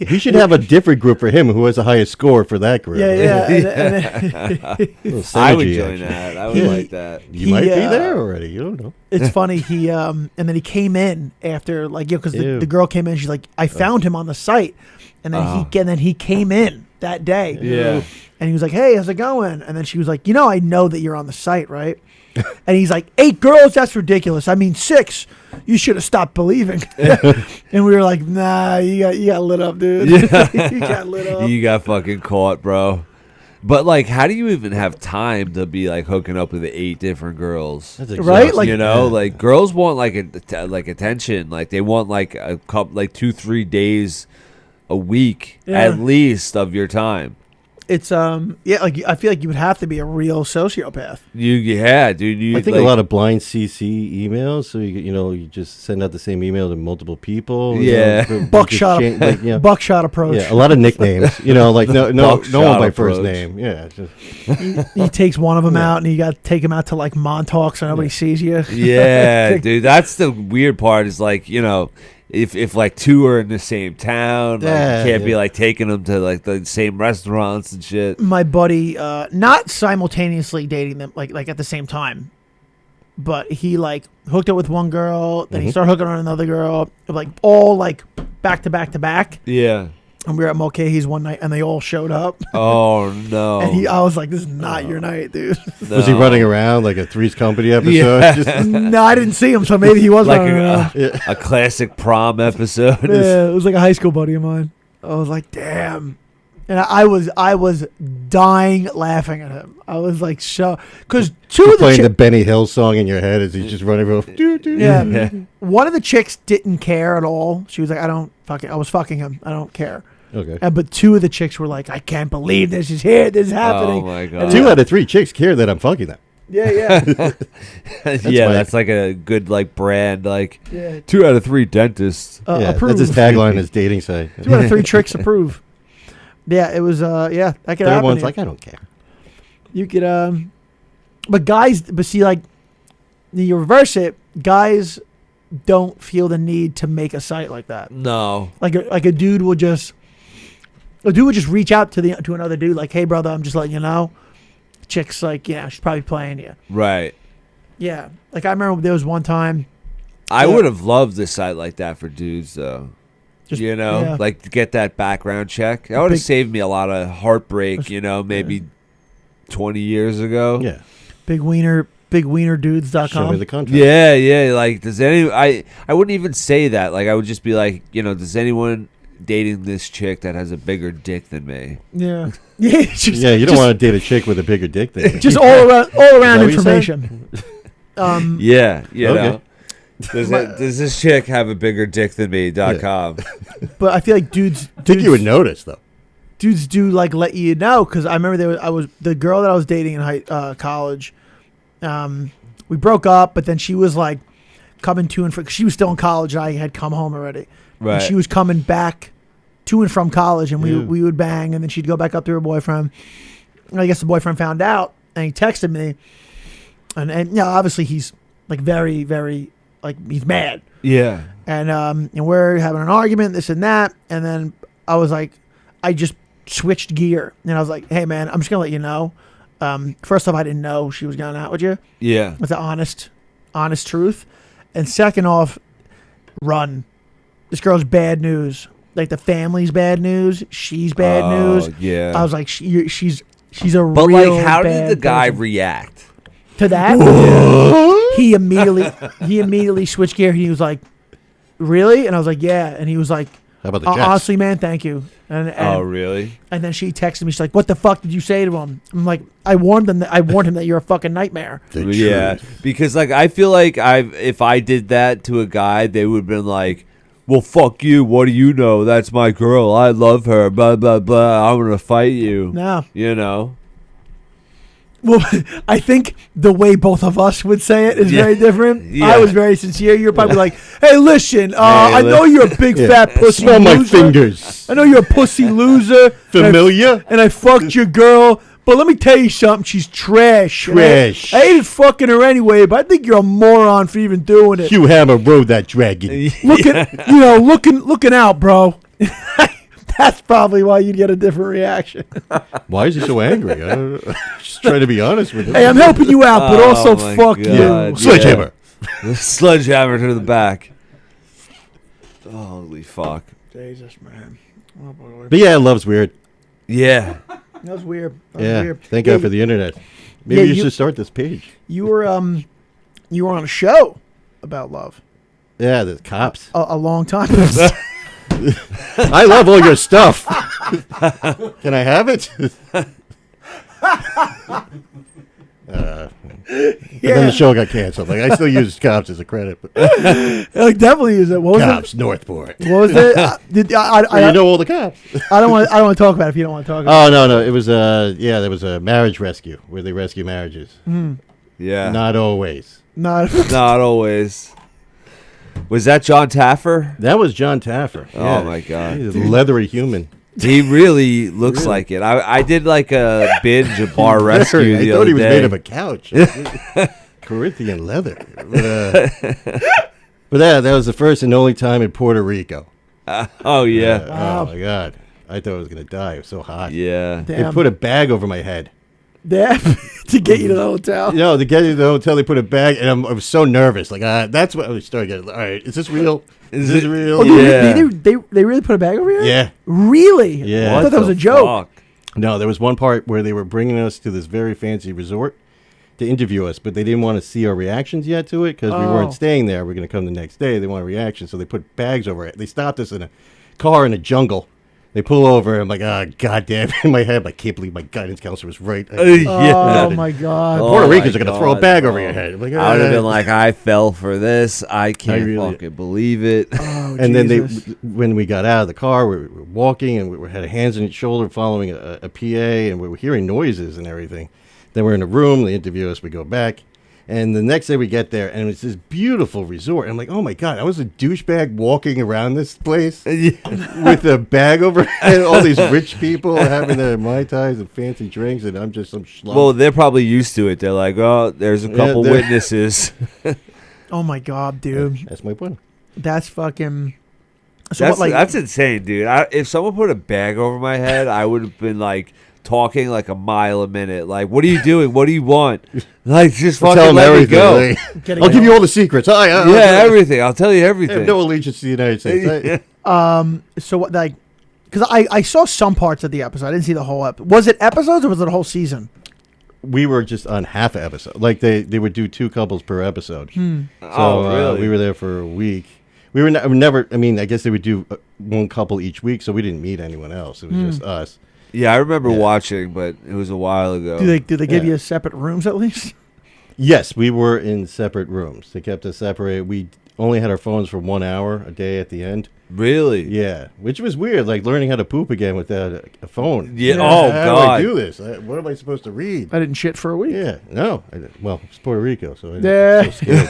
We should have a different group for him. Who has the highest score for that group? yeah. And Little I would synergy join action. that. I would He- like that. You might be He, there already. You don't know. It's funny. He and then he came in after because Ew. the girl came in. She's like, I found him on the site, and then he came in that day. Yeah. And he was like, hey, how's it going? And then she was like, I know that you're on the site, right? And he's like, 8 girls? That's ridiculous. I mean, 6. You should have stopped believing. And we were like, nah, you got lit up, dude. Yeah. You got lit up. You got fucking caught, bro. But like, how do you even have time to be like hooking up with 8 different girls? That's Right? exhausting. Like- Like girls want like attention. Like they want like a couple, like 2-3 days a week Yeah. at least of your time. It's like I feel like you would have to be a real sociopath. Dude. You I think like, a lot of blind CC emails. So you just send out the same email to multiple people. Yeah. Buckshot, buckshot approach. Yeah, a lot of nicknames. Like no one Buckshot by first approach. name. Yeah. Just, He takes one of them Yeah. out, and you got to take him out to like Montauk so nobody sees you. Yeah, dude. That's the weird part. Is like if like 2 are in the same town, like, Yeah, you can't be yeah. like taking them to like the same restaurants and shit. My buddy, not simultaneously dating them, like at the same time, but he like hooked up with one girl, then he started hooking on another girl, like all like back to back to back. Yeah. And we were at Mulcahy's one night, and they all showed up. Oh no. And I was like, "This is not your night, dude." Was he No. running around like a Three's Company episode? Yeah. Just- No, I didn't see him, so maybe he was Like running around. a classic prom episode. Yeah, it was like a high school buddy of mine. I was like, "Damn." And I was dying laughing at him. I was like, because two of the playing the Benny Hill song in your head as he's just running around. yeah, one of the chicks didn't care at all. She was like, I was fucking him. I don't care. Okay. But 2 of the chicks were like, I can't believe this is here. This is happening. Oh my god. 2 out of 3 chicks care that I'm fucking them. Yeah. That's like a good like brand. Like Yeah. 2 out of 3 dentists. Approve. That's his tagline. His dating site. 2 out of 3 tricks approve. Yeah, it was. That could Third happen. one's to you. like, I don't care. You could. But see, like, you reverse it. Guys don't feel the need to make a site like that. No. Like a dude will just. A dude would just reach out to another dude like, "Hey, brother, I'm just letting you know." Chick's like, "Yeah, she's probably playing you." Right. Yeah, like I remember there was one time. I would have loved a site like that for dudes, though. Just, Like to get that background check. That would have saved me a lot of heartbreak. Maybe 20 years ago. Yeah. bigwienerdudes.com. Show me the contract. Yeah. Like, does I wouldn't even say that. Like, I would just be like, does anyone dating this chick that has a bigger dick than me? Yeah. Yeah. You don't want to date a chick with a bigger dick than you. Just all around what you information. Yeah. Okay. Does this chick have a bigger dick than me.com? But I feel like dudes. I think you would notice though. Dudes do like let you know, because I remember I was the girl that I was dating in college. We broke up, but then she was like coming to and from. She was still in college, and I had come home already. Right. And she was coming back to and from college, and we would bang, and then she'd go back up to her boyfriend. And I guess the boyfriend found out, and he texted me, and obviously he's like very, very like he's mad. Yeah. And we're having an argument, this and that, and then I was like, I just switched gear, and I was like, hey man, I'm just gonna let you know. First off, I didn't know she was going out with you. Yeah. It's the honest truth. And second off, run. This girl's bad news. Like the family's bad news. She's bad news. Yeah. I was like, she's a but real like, how bad did the guy person. react To that? He immediately switched gear. He was like, really? And I was like, yeah. And he was like, how about the Jets? honestly, man, thank you. And oh, really? And then she texted me. She's like, "What the fuck did you say to him?" I'm like, "I warned him that you're a fucking nightmare." Yeah, because like I feel like if I did that to a guy, they would have been like, "Well, fuck you. What do you know? That's my girl. I love her. Blah blah blah. I'm gonna fight you." No. Well, I think the way both of us would say it is very different. Yeah. I was very sincere. You're probably like, "Hey, listen, I know you're a big fat pussy Smell loser. my fingers. I know you're a pussy loser. Familiar? And I fucked your girl. But let me tell you something. She's trash. Trash. I hated fucking her anyway, but I think you're a moron for even doing it. Hugh Hammer rode that dragon. Looking out, bro." That's probably why you'd get a different reaction. Why is he so angry? I don't know. Just trying to be honest with him. Hey, I'm helping you out, but also my fuck God. you. Sledgehammer. Sledgehammer to the back. Holy fuck. Jesus, man. Oh, boy. But yeah, love's weird. Yeah. That was weird. Thank God for the internet. Maybe you should start this page. You were on a show about love. Yeah, the cops. A long time. I love all your stuff. Can I have it? But then the show got canceled. Like I still use cops as a credit. But Like definitely use it. What was cops, Northport. it? What was it? You know all the cops. I don't want to talk about it if you don't want to talk about it. Oh no, it was there was a marriage rescue where they rescue marriages. Yeah. Not always. Not always. Was that John Taffer? That was John Taffer. Oh my God. He's a leathery human. He really looks like it. I did like a binge of Bar Rescue I the thought other he was day. made of a couch. Corinthian leather. But that was the first and only time in Puerto Rico. Oh yeah. Wow. Oh my God. I thought I was going to die. It was so hot. Yeah. They put a bag over my head. Yeah, to get you to the hotel. No, to get you to the hotel, they put a bag, and I was so nervous. Like, that's what I started getting. All right, is this real? Is this real? Oh, Yeah. They really put a bag over here? Yeah. Really? Yeah. I thought that was a joke. Fuck? No, there was one part where they were bringing us to this very fancy resort to interview us, but they didn't want to see our reactions yet to it because we weren't staying there. We were going to come the next day. They want a reaction, so they put bags over it. They stopped us in a car in a jungle. They pull over. I'm like, goddamn! In my head, I can't believe my guidance counselor was right. Oh my God. Puerto Oh, Ricans my are gonna throw a God. bag over your head. I'm like, I would have been like, I fell for this. I can't really- fucking believe it. Oh, and then Jesus. when we got out of the car, we were walking and we had hands on each shoulder following a PA, and we were hearing noises and everything. Then we're in a room. They interview us. We go back. And the next day we get there, and it's this beautiful resort. And I'm like, oh, my God, I was a douchebag walking around this place with a bag over and all these rich people having their Mai Tais and fancy drinks, and I'm just some schlub. Well, they're probably used to it. They're like, oh, there's a couple witnesses. Oh, my God, dude. That's my point. That's fucking... So that's insane, dude. If someone put a bag over my head, I would have been like... talking like a mile a minute. Like, what are you doing? What do you want? Like, just fucking let me go. I'll give you all the secrets. Everything. I'll tell you everything. I have no allegiance to the United States. So what, like, because I saw some parts of the episode. I didn't see the whole episode. Was it episodes or was it a whole season? We were just on half an episode. Like, they would do 2 couples per episode. So really? We were there for a week. We were never, I mean, I guess they would do 1 couple each week, so we didn't meet anyone else. It was just us. Yeah, I remember watching, but it was a while ago. Do they give you separate rooms at least? Yes, we were in separate rooms. They kept us separated. We only had our phones for 1 hour a day at the end. Really? Yeah, which was weird, like learning how to poop again without a phone. Yeah. Oh, how God. do I do this? What am I supposed to read? I didn't shit for a week. Yeah, no. Well, it's Puerto Rico, so I was so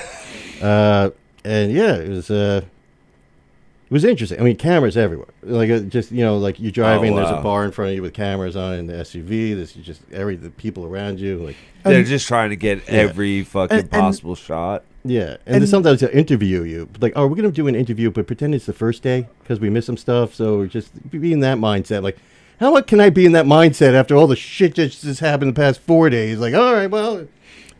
scared. And yeah, it was interesting. I mean, cameras everywhere. Like, just, like you're driving, there's a bar in front of you with cameras on in the SUV. There's just the people around you. Like, they're just trying to get every fucking possible shot. Yeah. And then sometimes they'll interview you. Like, oh, we're going to do an interview, but pretend it's the first day because we missed some stuff. So just be in that mindset. Like, how can I be in that mindset after all the shit that just happened the past 4 days? Like, all right, well...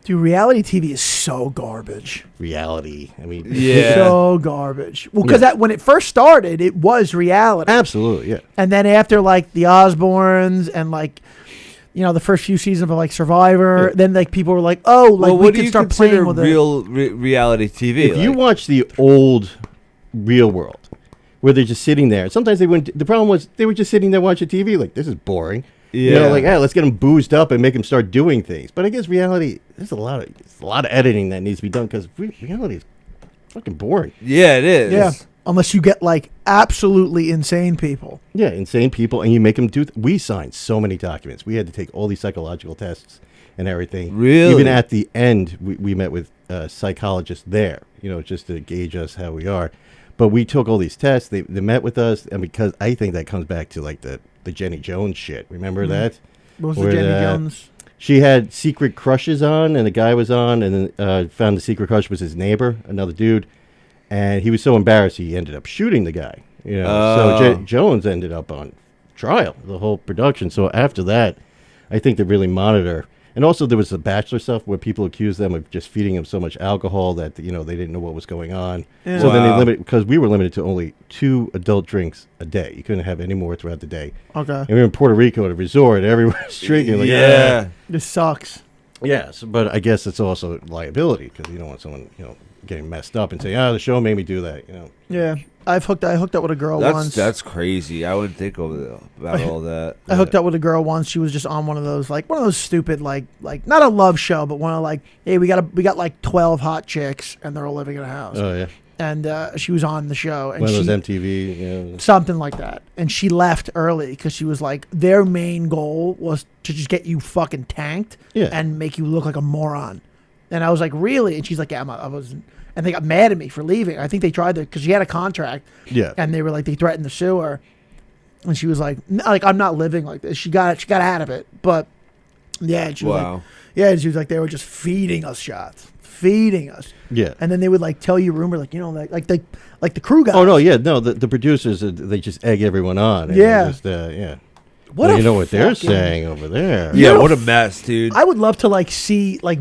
Dude, reality TV is so garbage. Reality. I mean, so garbage. Well, because when it first started, it was reality. Absolutely, yeah. And then after, like, the Osbournes and, like, the first few seasons of, like, Survivor, then, like, people were like, oh, like, we can start playing with real reality TV? If you watch the old Real World, where they're just sitting there, sometimes they wouldn't. The problem was they were just sitting there watching TV, like, this is boring. Yeah. Like, let's get them boozed up and make them start doing things. But I guess reality, there's a lot of editing that needs to be done because reality is fucking boring. Yeah, it is. Yeah, unless you get, like, absolutely insane people. Yeah, insane people, and you make them do... we signed so many documents. We had to take all these psychological tests and everything. Really? Even at the end, we met with psychologists there, just to gauge us how we are. But we took all these tests. They met with us, and because I think that comes back to, like, the Jenny Jones shit. Remember that? What was the Jenny Jones? She had secret crushes on, and a guy was on, and then found the secret crush was his neighbor, another dude, and he was so embarrassed he ended up shooting the guy. So Jones ended up on trial, the whole production. So after that, I think they really monitor. And also there was the Bachelor stuff where people accused them of just feeding them so much alcohol that, they didn't know what was going on. Yeah. So then they limited, because we were limited to only 2 adult drinks a day. You couldn't have any more throughout the day. Okay. And we were in Puerto Rico at a resort. Everyone's drinking. Like, This sucks. Yes, but I guess it's also liability because you don't want someone, getting messed up and saying, the show made me do that, Yeah. I hooked up with a girl once. That's crazy. I wouldn't think about all that. I hooked up with a girl once. She was just on one of those stupid, like not a love show, but one of, like, hey, we got like 12 hot chicks and they're all living in a house. Oh yeah. And she was on the show. And one of those MTV, something like that. And she left early because she was like, their main goal was to just get you fucking tanked and make you look like a moron. And I was like, really? And she's like, yeah, I wasn't. And they got mad at me for leaving. I think they tried to, because she had a contract. Yeah. And they were like, they threatened to sue her. And she was like, I'm not living like this. She got out of it. But yeah, she was like, she was like, they were just feeding us shots. Feeding us. Yeah. And then they would, like, tell you rumor, like, like the crew guys. Oh no, yeah, no, the producers, they just egg everyone on. And just, What what they're saying over there. Yeah, what a mess, dude. I would love to, like,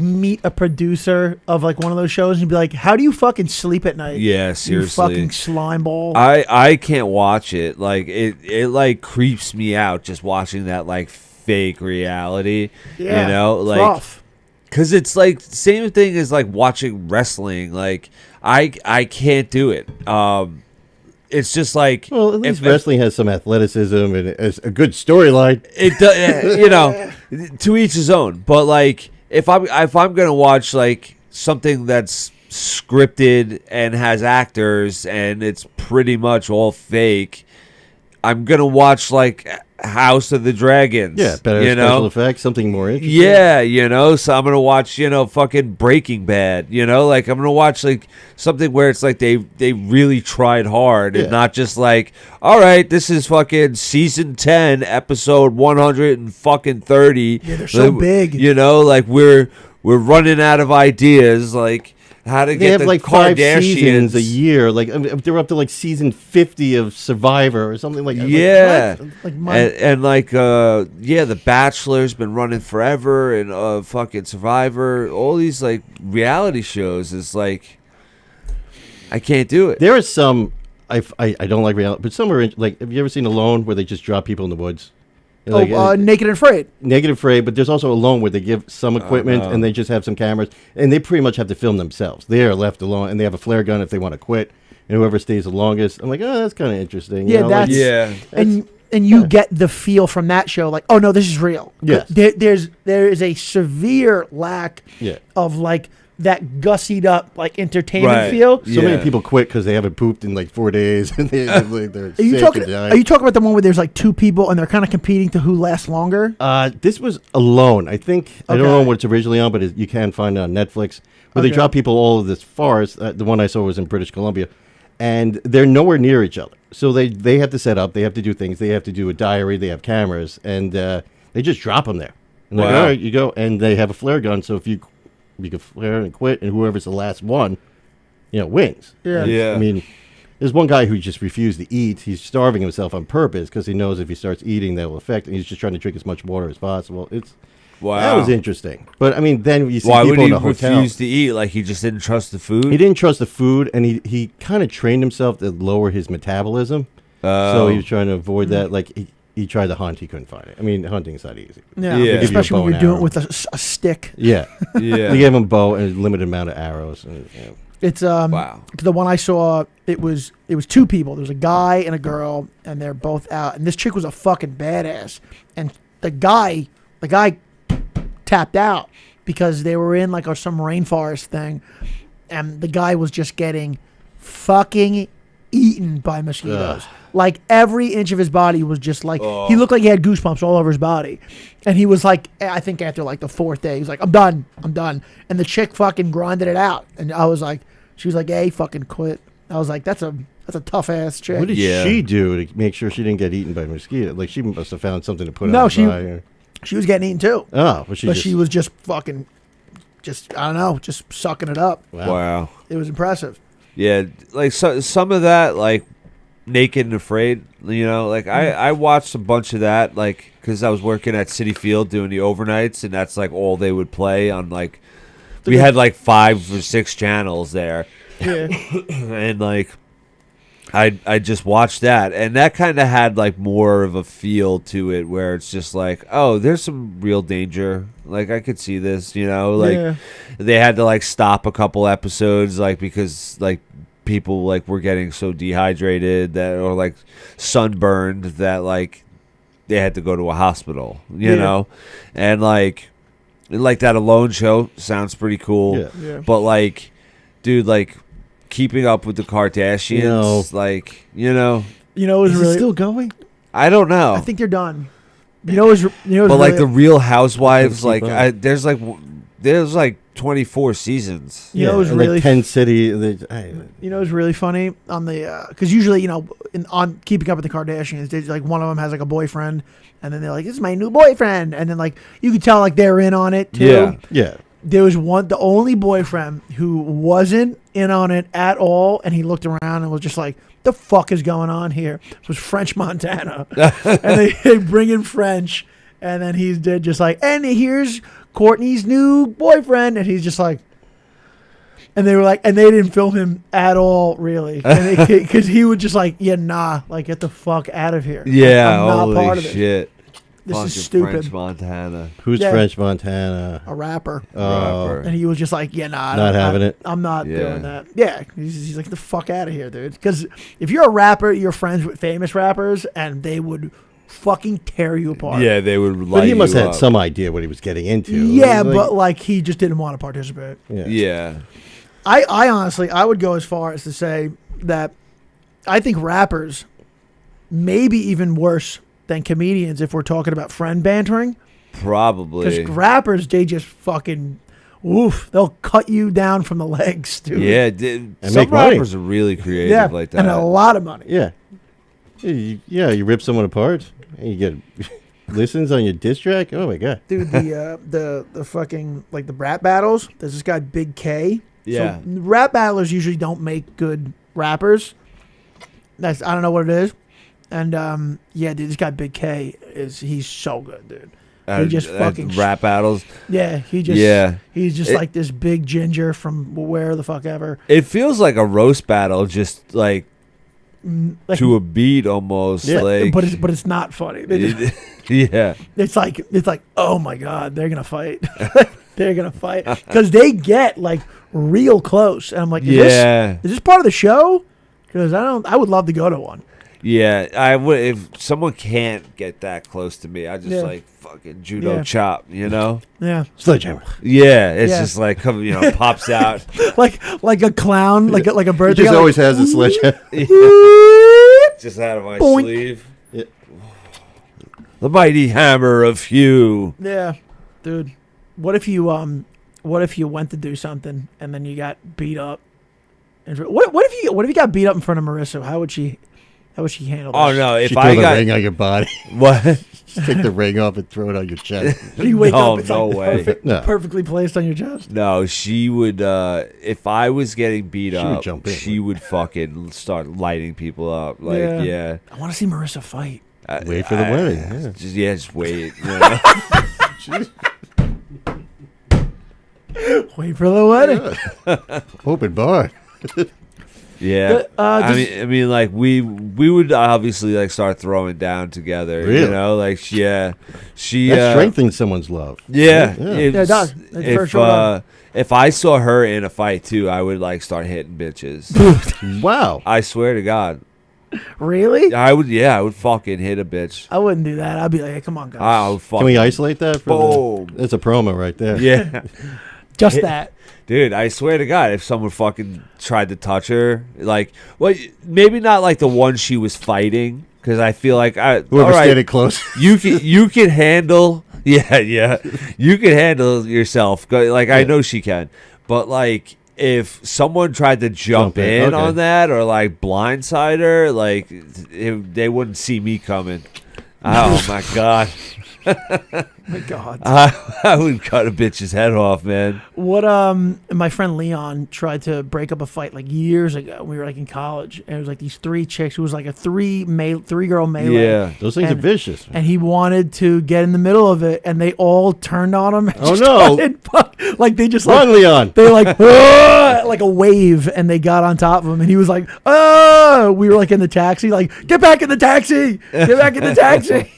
meet a producer of, like, one of those shows and be like, how do you fucking sleep at night? Yeah, seriously. You fucking slime ball. I can't watch it. Like, it like creeps me out just watching that, like, fake reality. Yeah, like, rough. Because it's like same thing as like watching wrestling. Like I can't do it. It's just like, well, at least wrestling has some athleticism and it's a good storyline. It does, to each his own. But like if I'm gonna watch like something that's scripted and has actors and it's pretty much all fake, I'm gonna watch like House of the Dragons. Yeah, better you special know? effects, something more interesting. Yeah, so I'm gonna watch, fucking Breaking Bad. Like I'm gonna watch like something where it's like they really tried hard and not just like, all right, this is fucking season 10, episode 130. Yeah, they're so big. Like we're running out of ideas, like how to They get have the like 5 Kardashians seasons a year. Like they're up to like season 50 of Survivor or something like that. Yeah, Like and like The Bachelor's been running forever, and fucking Survivor, all these like reality shows is like, I can't do it. There are some I don't like reality, but some are like. Have you ever seen Alone, where they just drop people in the woods? Like, Naked and Afraid. Naked and Afraid, but there's also Alone, where they give some equipment and they just have some cameras, and they pretty much have to film themselves. They are left alone, and they have a flare gun if they want to quit, and whoever stays the longest. I'm like, oh, that's kind of interesting. Yeah, like, and you get the feel from that show, like, oh no, this is real. Yes. There is a severe lack of like that gussied up like entertainment feel. So many people quit because they haven't pooped in like 4 days, and they're are you talking about the one where there's like 2 people and they're kind of competing to who lasts longer? This was Alone. I think I don't know what it's originally on, but you can find it on Netflix. Where they drop people all of this forest. The one I saw was in British Columbia, and they're nowhere near each other. So they have to set up. They have to do things. They have to do a diary. They have cameras, and they just drop them there. And like, all right, you go, and they have a flare gun. So if you can flare and quit, and whoever's the last one, wins. Yeah. I mean, there's one guy who just refused to eat. He's starving himself on purpose because he knows if he starts eating, that will affect. And he's just trying to drink as much water as possible. That was interesting. But I mean, then you see people in a hotel. Why would he refuse to eat? Like he just didn't trust the food? He didn't trust the food, and he kind of trained himself to lower his metabolism. So he was trying to avoid that. Like he tried to hunt, he couldn't find it. I mean, hunting's not easy. Yeah. Especially when you're doing it with a stick. Yeah. They gave him a bow and a limited amount of arrows. And, It's the one I saw. It was 2 people. There was a guy and a girl, and they're both out. And this chick was a fucking badass. And the guy tapped out because they were in like some rainforest thing, and the guy was just getting fucking eaten by mosquitoes. Like every inch of his body was just like he looked like he had goosebumps all over his body, and he was like, I think after like the 4th day, he was like, I'm done. And the chick fucking grinded it out, and I was like, she was like, hey, fucking quit. I was like, that's a tough ass chick. What did she do to make sure she didn't get eaten by a mosquito? Like she must have found something to put on. No, she was getting eaten too. Oh, but she was just fucking, I don't know, just sucking it up. Wow. It was impressive. Yeah, like some of that, like Naked and Afraid, like I watched a bunch of that, like because I was working at City Field doing the overnights, and that's like all they would play on like we had like 5 or 6 channels there. Yeah. And like I just watched that, and that kind of had like more of a feel to it where it's just like, oh, there's some real danger, like I could see this, like they had to like stop a couple episodes like because like people like were getting so dehydrated that or like sunburned that like they had to go to a hospital, you know, and like that Alone show sounds pretty cool, but like, dude, like Keeping Up with the Kardashians, like it was is really it still going? I don't know. I think they're done. But like the Real Housewives, like there's like 24 seasons. It was really 10 City. It was really funny on the because usually on Keeping Up with the Kardashians, there's like one of them has like a boyfriend, and then they're like, this is my new boyfriend, and then like you could tell like they're in on it too. Yeah. There was the only boyfriend who wasn't in on it at all, and he looked around and was just like, the fuck is going on here? It was French Montana. And they bring in French, and then he's just like, and here's Courtney's new boyfriend, and he's just like, and they were like, and they didn't film him at all, really, because he would just like, like get the fuck out of here. Yeah, I'm not holy part of it. shit. This Fucking is stupid. French Montana. Who's French Montana? A rapper. Oh. And he was just like, not having it. I'm not doing that. Yeah. He's like, the fuck out of here, dude. Because if you're a rapper, you're friends with famous rappers, and they would fucly tear you apart. Yeah, they would light But he must you have up. had some idea what he was getting into. Yeah, but like he just didn't want to participate. Yeah. I honestly, I would go as far as to say that I think rappers, maybe even worse than comedians if we're talking about friend bantering. Probably. Because rappers, they just fucking, oof, they'll cut you down from the legs, dude. Yeah, some rappers are really creative like that. And a lot of money. Yeah. You rip someone apart and you get listens on your diss track. Oh my god, dude! The fucking like the rap battles. There's this guy Big K. Yeah, so rap battlers usually don't make good rappers. I don't know what it is, and dude, this guy Big K he's so good, dude. He just fucking rap battles. Yeah, he's just like this big ginger from where the fuck ever. It feels like a roast battle, just like to a beat almost. Yeah, like, but it's not funny. Yeah, it's like oh my god, they're gonna fight. They're gonna fight because they get like real close, and I'm like, is this part of the show? Because I would love to go to one. Yeah, I would. If someone can't get that close to me, I just like fucking judo chop, you know? Yeah, sledgehammer. Yeah, it's just like pops out like a clown, like a bird. He just always has a sledgehammer. Just out of my sleeve. Yeah. The mighty hammer of Hugh. Yeah, dude. What if you went to do something and then you got beat up? What if you got beat up in front of Marissa? How would she handle that? Oh no! If She'd I throw got the ring on your body, what? Just take the ring off and throw it on your chest. You wake up, it's no like way. Perfectly placed on your chest. No, she would. If I was getting beat up, would jump in. She would fucking start lighting people up. Like, yeah. I want to see Marissa fight. Wait for the wedding. Just wait. You know? Wait for the wedding. Open bar. Yeah, I mean, like we would obviously like start throwing down together. Really? You know, like she that strengthens someone's love. Yeah, it does. For sure. If I saw her in a fight too, I would like start hitting bitches. Wow! I swear to God. Really? I would fucking hit a bitch. I wouldn't do that. I'd be like, hey, come on, guys. Can we isolate that? Boom. That's a promo right there. Yeah. Just that. Dude, I swear to God, if someone fucking tried to touch her, like, well, maybe not like the one she was fighting, because I feel like whoever's standing close, you can handle, you can handle yourself. Like I know she can, but like if someone tried to jump in on that or like blindside her, like they wouldn't see me coming. Oh my God. My God. I would cut a bitch's head off, man. What my friend Leon tried to break up a fight like years ago. We were like in college, and it was like these three chicks. It was like a three girl melee. Yeah, those things are vicious. And he wanted to get in the middle of it, and they all turned on him. Oh no! Like they just run, Leon. They like like a wave, and they got on top of him, and he was like, "Oh!" We were like in the taxi, like, "Get back in the taxi! Get back in the taxi!"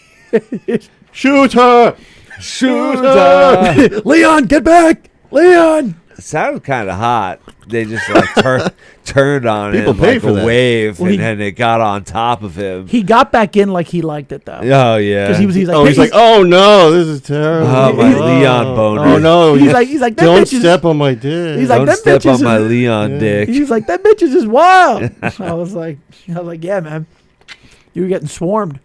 Shoot her! Shoot her! Leon, get back! Leon! It sounded kind of hot. They just like turned on People him pay like for a that. wave, Well, and then it got on top of him. He got back in like he liked it though. Oh yeah, because he's like, he's like, oh no, this is terrible. Oh, my Leon boner. Oh no, he's like, that don't bitch step on my dick. He's like, don't that step bitch on is my Leon dick. He's like, that bitch is just wild. I was like, yeah, man, you were getting swarmed.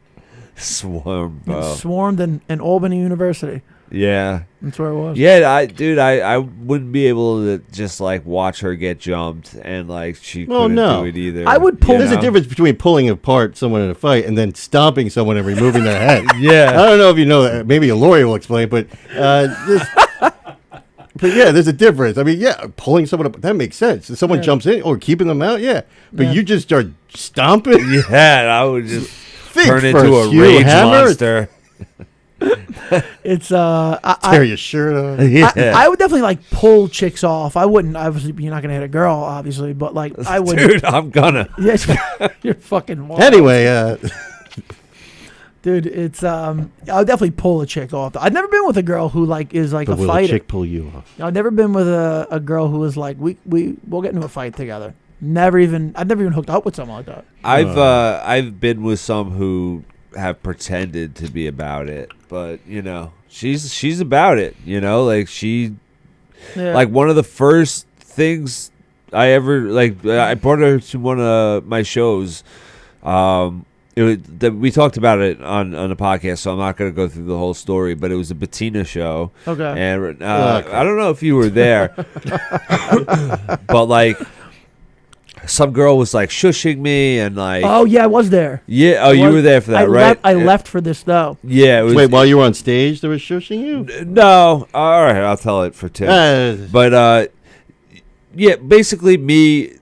Swarm, bro. Swarmed in Albany University. Yeah, that's where it was. Yeah, I wouldn't be able to just like watch her get jumped and like she couldn't do it either. I would pull. There's a difference between pulling apart someone in a fight and then stomping someone and removing their head. Yeah, I don't know if you know that. Maybe a lawyer will explain, but but yeah, there's a difference. I mean, yeah, pulling someone up, that makes sense. If someone jumps in or keeping them out, but you just start stomping. Yeah, I would just turn into a rage monster. It's tear your shirt off. Yeah. I would definitely like pull chicks off. I wouldn't obviously. You're not gonna hit a girl, obviously, but like I would. Dude, I'm gonna. Yes, you're fucking. Wild. Anyway, dude, it's I would definitely pull a chick off. I've never been with a girl who like is like but a will fighter. a chick pull you off? I've never been with a girl who was like we'll get into a fight together. I've never even hooked up with someone like that. I've been with some who have pretended to be about it, but you know she's about it. You know, like like one of the first things I ever like. I brought her to one of my shows. we talked about it on the podcast, so I'm not going to go through the whole story. But it was a Bettina show. Okay. And I don't know if you were there, but like some girl was like shushing me and like. Oh yeah, I was there. Yeah. Oh, you were there for that, right? I left for this though. Yeah. It was, Wait, while you were on stage, they were shushing you? No. All right, I'll tell it for Tim. But yeah, basically me,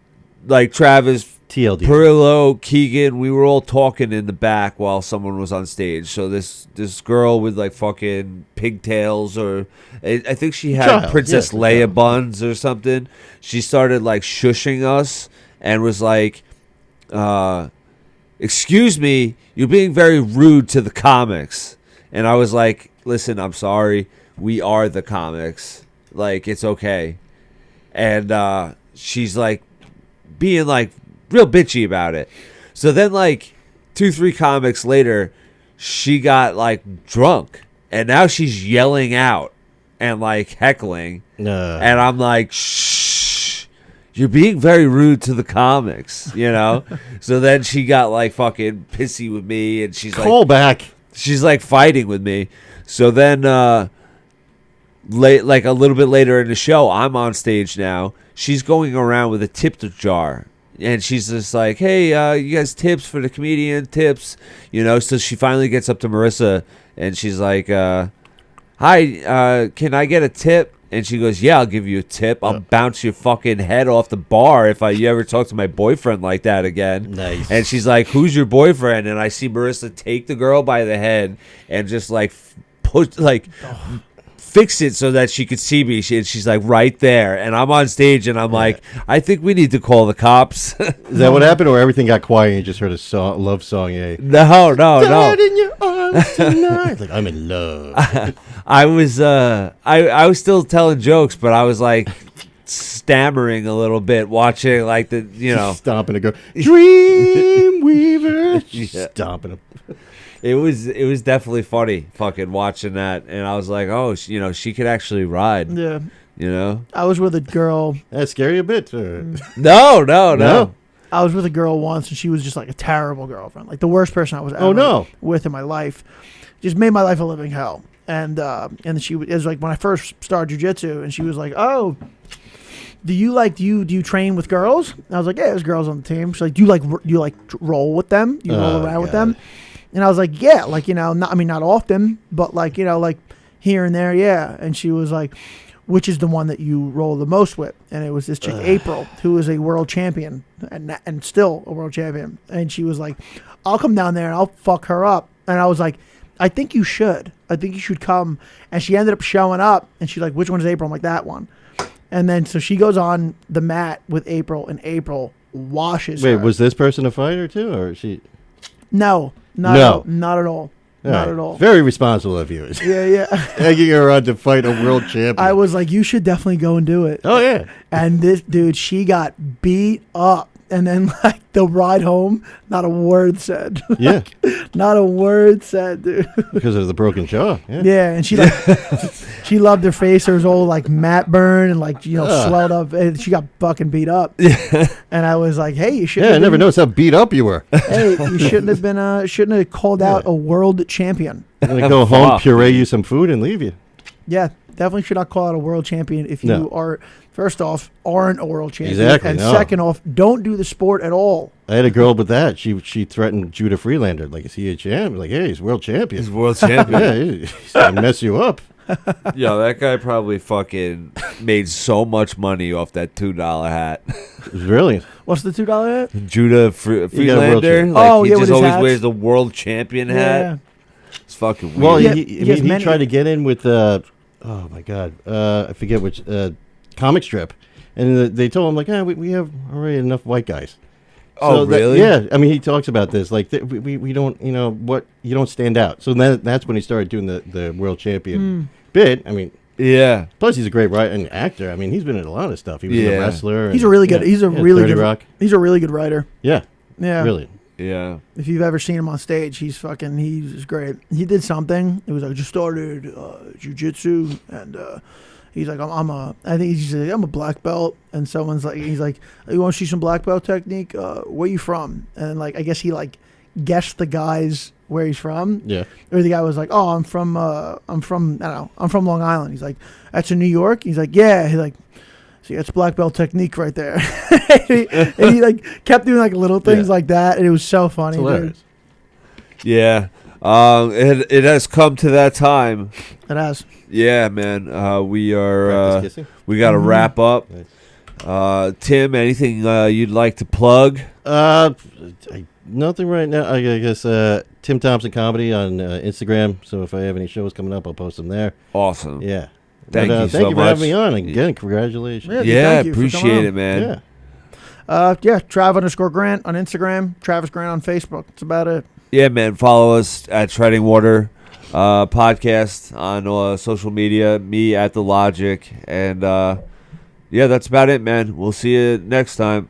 like Travis. TLD. Perillo, Keegan, we were all talking in the back while someone was on stage. So this girl with like fucking pigtails, or I think she had Princess Leia buns or something. She started like shushing us and was like, "Excuse me, you're being very rude to the comics." And I was like, "Listen, I'm sorry. We are the comics. Like, it's okay." And she's like being like real bitchy about it. So then like 2-3 comics later, she got like drunk and now she's yelling out and like heckling. And I'm like, shh, you're being very rude to the comics, you know? So then she got like fucking pissy with me and she's Call back. She's like fighting with me. So then like a little bit later in the show, I'm on stage now. She's going around with a tip jar. And she's just like, hey, you guys tips for the comedian, tips, you know. So she finally gets up to Marissa and she's like, hi, can I get a tip? And she goes, yeah, I'll give you a tip. I'll bounce your fucking head off the bar if you ever talk to my boyfriend like that again. Nice. And she's like, who's your boyfriend? And I see Marissa take the girl by the head and just like push, like fix it so that she could see me. She's like right there, and I'm on stage, and I'm like, I think we need to call the cops. Is that what happened, or everything got quiet and you just heard a love song? No. Died in your arms tonight. Like, I'm in love. I was still telling jokes, but I was like stammering a little bit, watching like the stomping a girl. Dreamweaver. Stomping him. It was definitely funny fucking watching that, and I was like, oh, she could actually ride. Yeah. You know? I was with a girl. That scare you a bit? No. I was with a girl once, and she was just like a terrible girlfriend. Like the worst person I was ever with in my life. Just made my life a living hell. And she was like, when I first started jiu-jitsu, and she was like, oh, do you train with girls? And I was like, yeah, there's girls on the team. She's like, do you roll with them? You roll around with them? And I was like, yeah, like, not often, but like, like here and there, yeah. And she was like, which is the one that you roll the most with? And it was this chick, April, who is a world champion and still a world champion. And she was like, I'll come down there and I'll fuck her up. And I was like, I think you should. I think you should come. And she ended up showing up, and she's like, which one is April? I'm like, that one. And then so she goes on the mat with April, and April washes her. Wait, was this person a fighter too, or she? No, not at all. Not at all. Very responsible of you. Yeah. Egging her on to fight a world champion. I was like, you should definitely go and do it. Oh, yeah. And this dude, she got beat up. And then, like, the ride home, not a word said. Yeah. Not a word said, dude. Because of the broken jaw. Yeah, and she, like, she loved her face. There was all, like, matte burn and, like, swelled up. And she got fucking beat up. And I was like, hey, you shouldn't I never noticed how beat up you were. Hey, you shouldn't have called out a world champion. I'm going to go home, puree you some food, and leave you. Yeah, definitely should not call out a world champion if you are... First off, aren't a world champion. Exactly. And second off, don't do the sport at all. I had a girl with that. She threatened Judah Freelander. Like, is he a champ? Like, hey, he's world champion. He's world champion. Yeah, he's going to mess you up. Yo, that guy probably fucking made so much money off that $2 hat. It was brilliant. What's the $2 hat? Judah Freelander. He just always wears the world champion hat. It's fucking weird. Well, he tried to get in with, oh my God, I forget which... comic strip, and they told him like, we have already enough white guys. Oh, really? Yeah, I mean, he talks about this like we don't, you don't stand out. So that's when he started doing the world champion bit. I mean, yeah. Plus, he's a great writer and actor. I mean, he's been in a lot of stuff. He was a wrestler. He's a really good. He's a really good. Rock. He's a really good writer. Yeah. Yeah. Really. Yeah. If you've ever seen him on stage, he's great. He did something. It was like, just started jiu-jitsu, and he's like, I think he's like, I'm a black belt, and someone's like, he's like, you want to see some black belt technique? Where you from? And like, I guess he like guess the guy's where he's from. Yeah. Or the guy was like, "Oh, I'm from I don't know, I'm from Long Island." He's like, "That's in New York." He's like, "Yeah." He's like, "See, that's black belt technique right there." and he like kept doing like little things like that, and it was so funny. It's hilarious. Yeah. It has come to that time. It has. Yeah, man. We are. Practice kissing? We got to wrap up. Nice. Tim, anything you'd like to plug? Nothing right now. I guess Tim Thomson Comedy on Instagram. So if I have any shows coming up, I'll post them there. Awesome. Yeah. Thank you so thank you for much. having me on. Again, congratulations. Yeah, thank you for coming appreciate on. it, man. Yeah. Trav_Grant on Instagram, Travis Grant on Facebook. That's about it. Yeah, man. Follow us at Treading Water podcast on social media. Me at The Logic. And yeah, that's about it, man. We'll see you next time.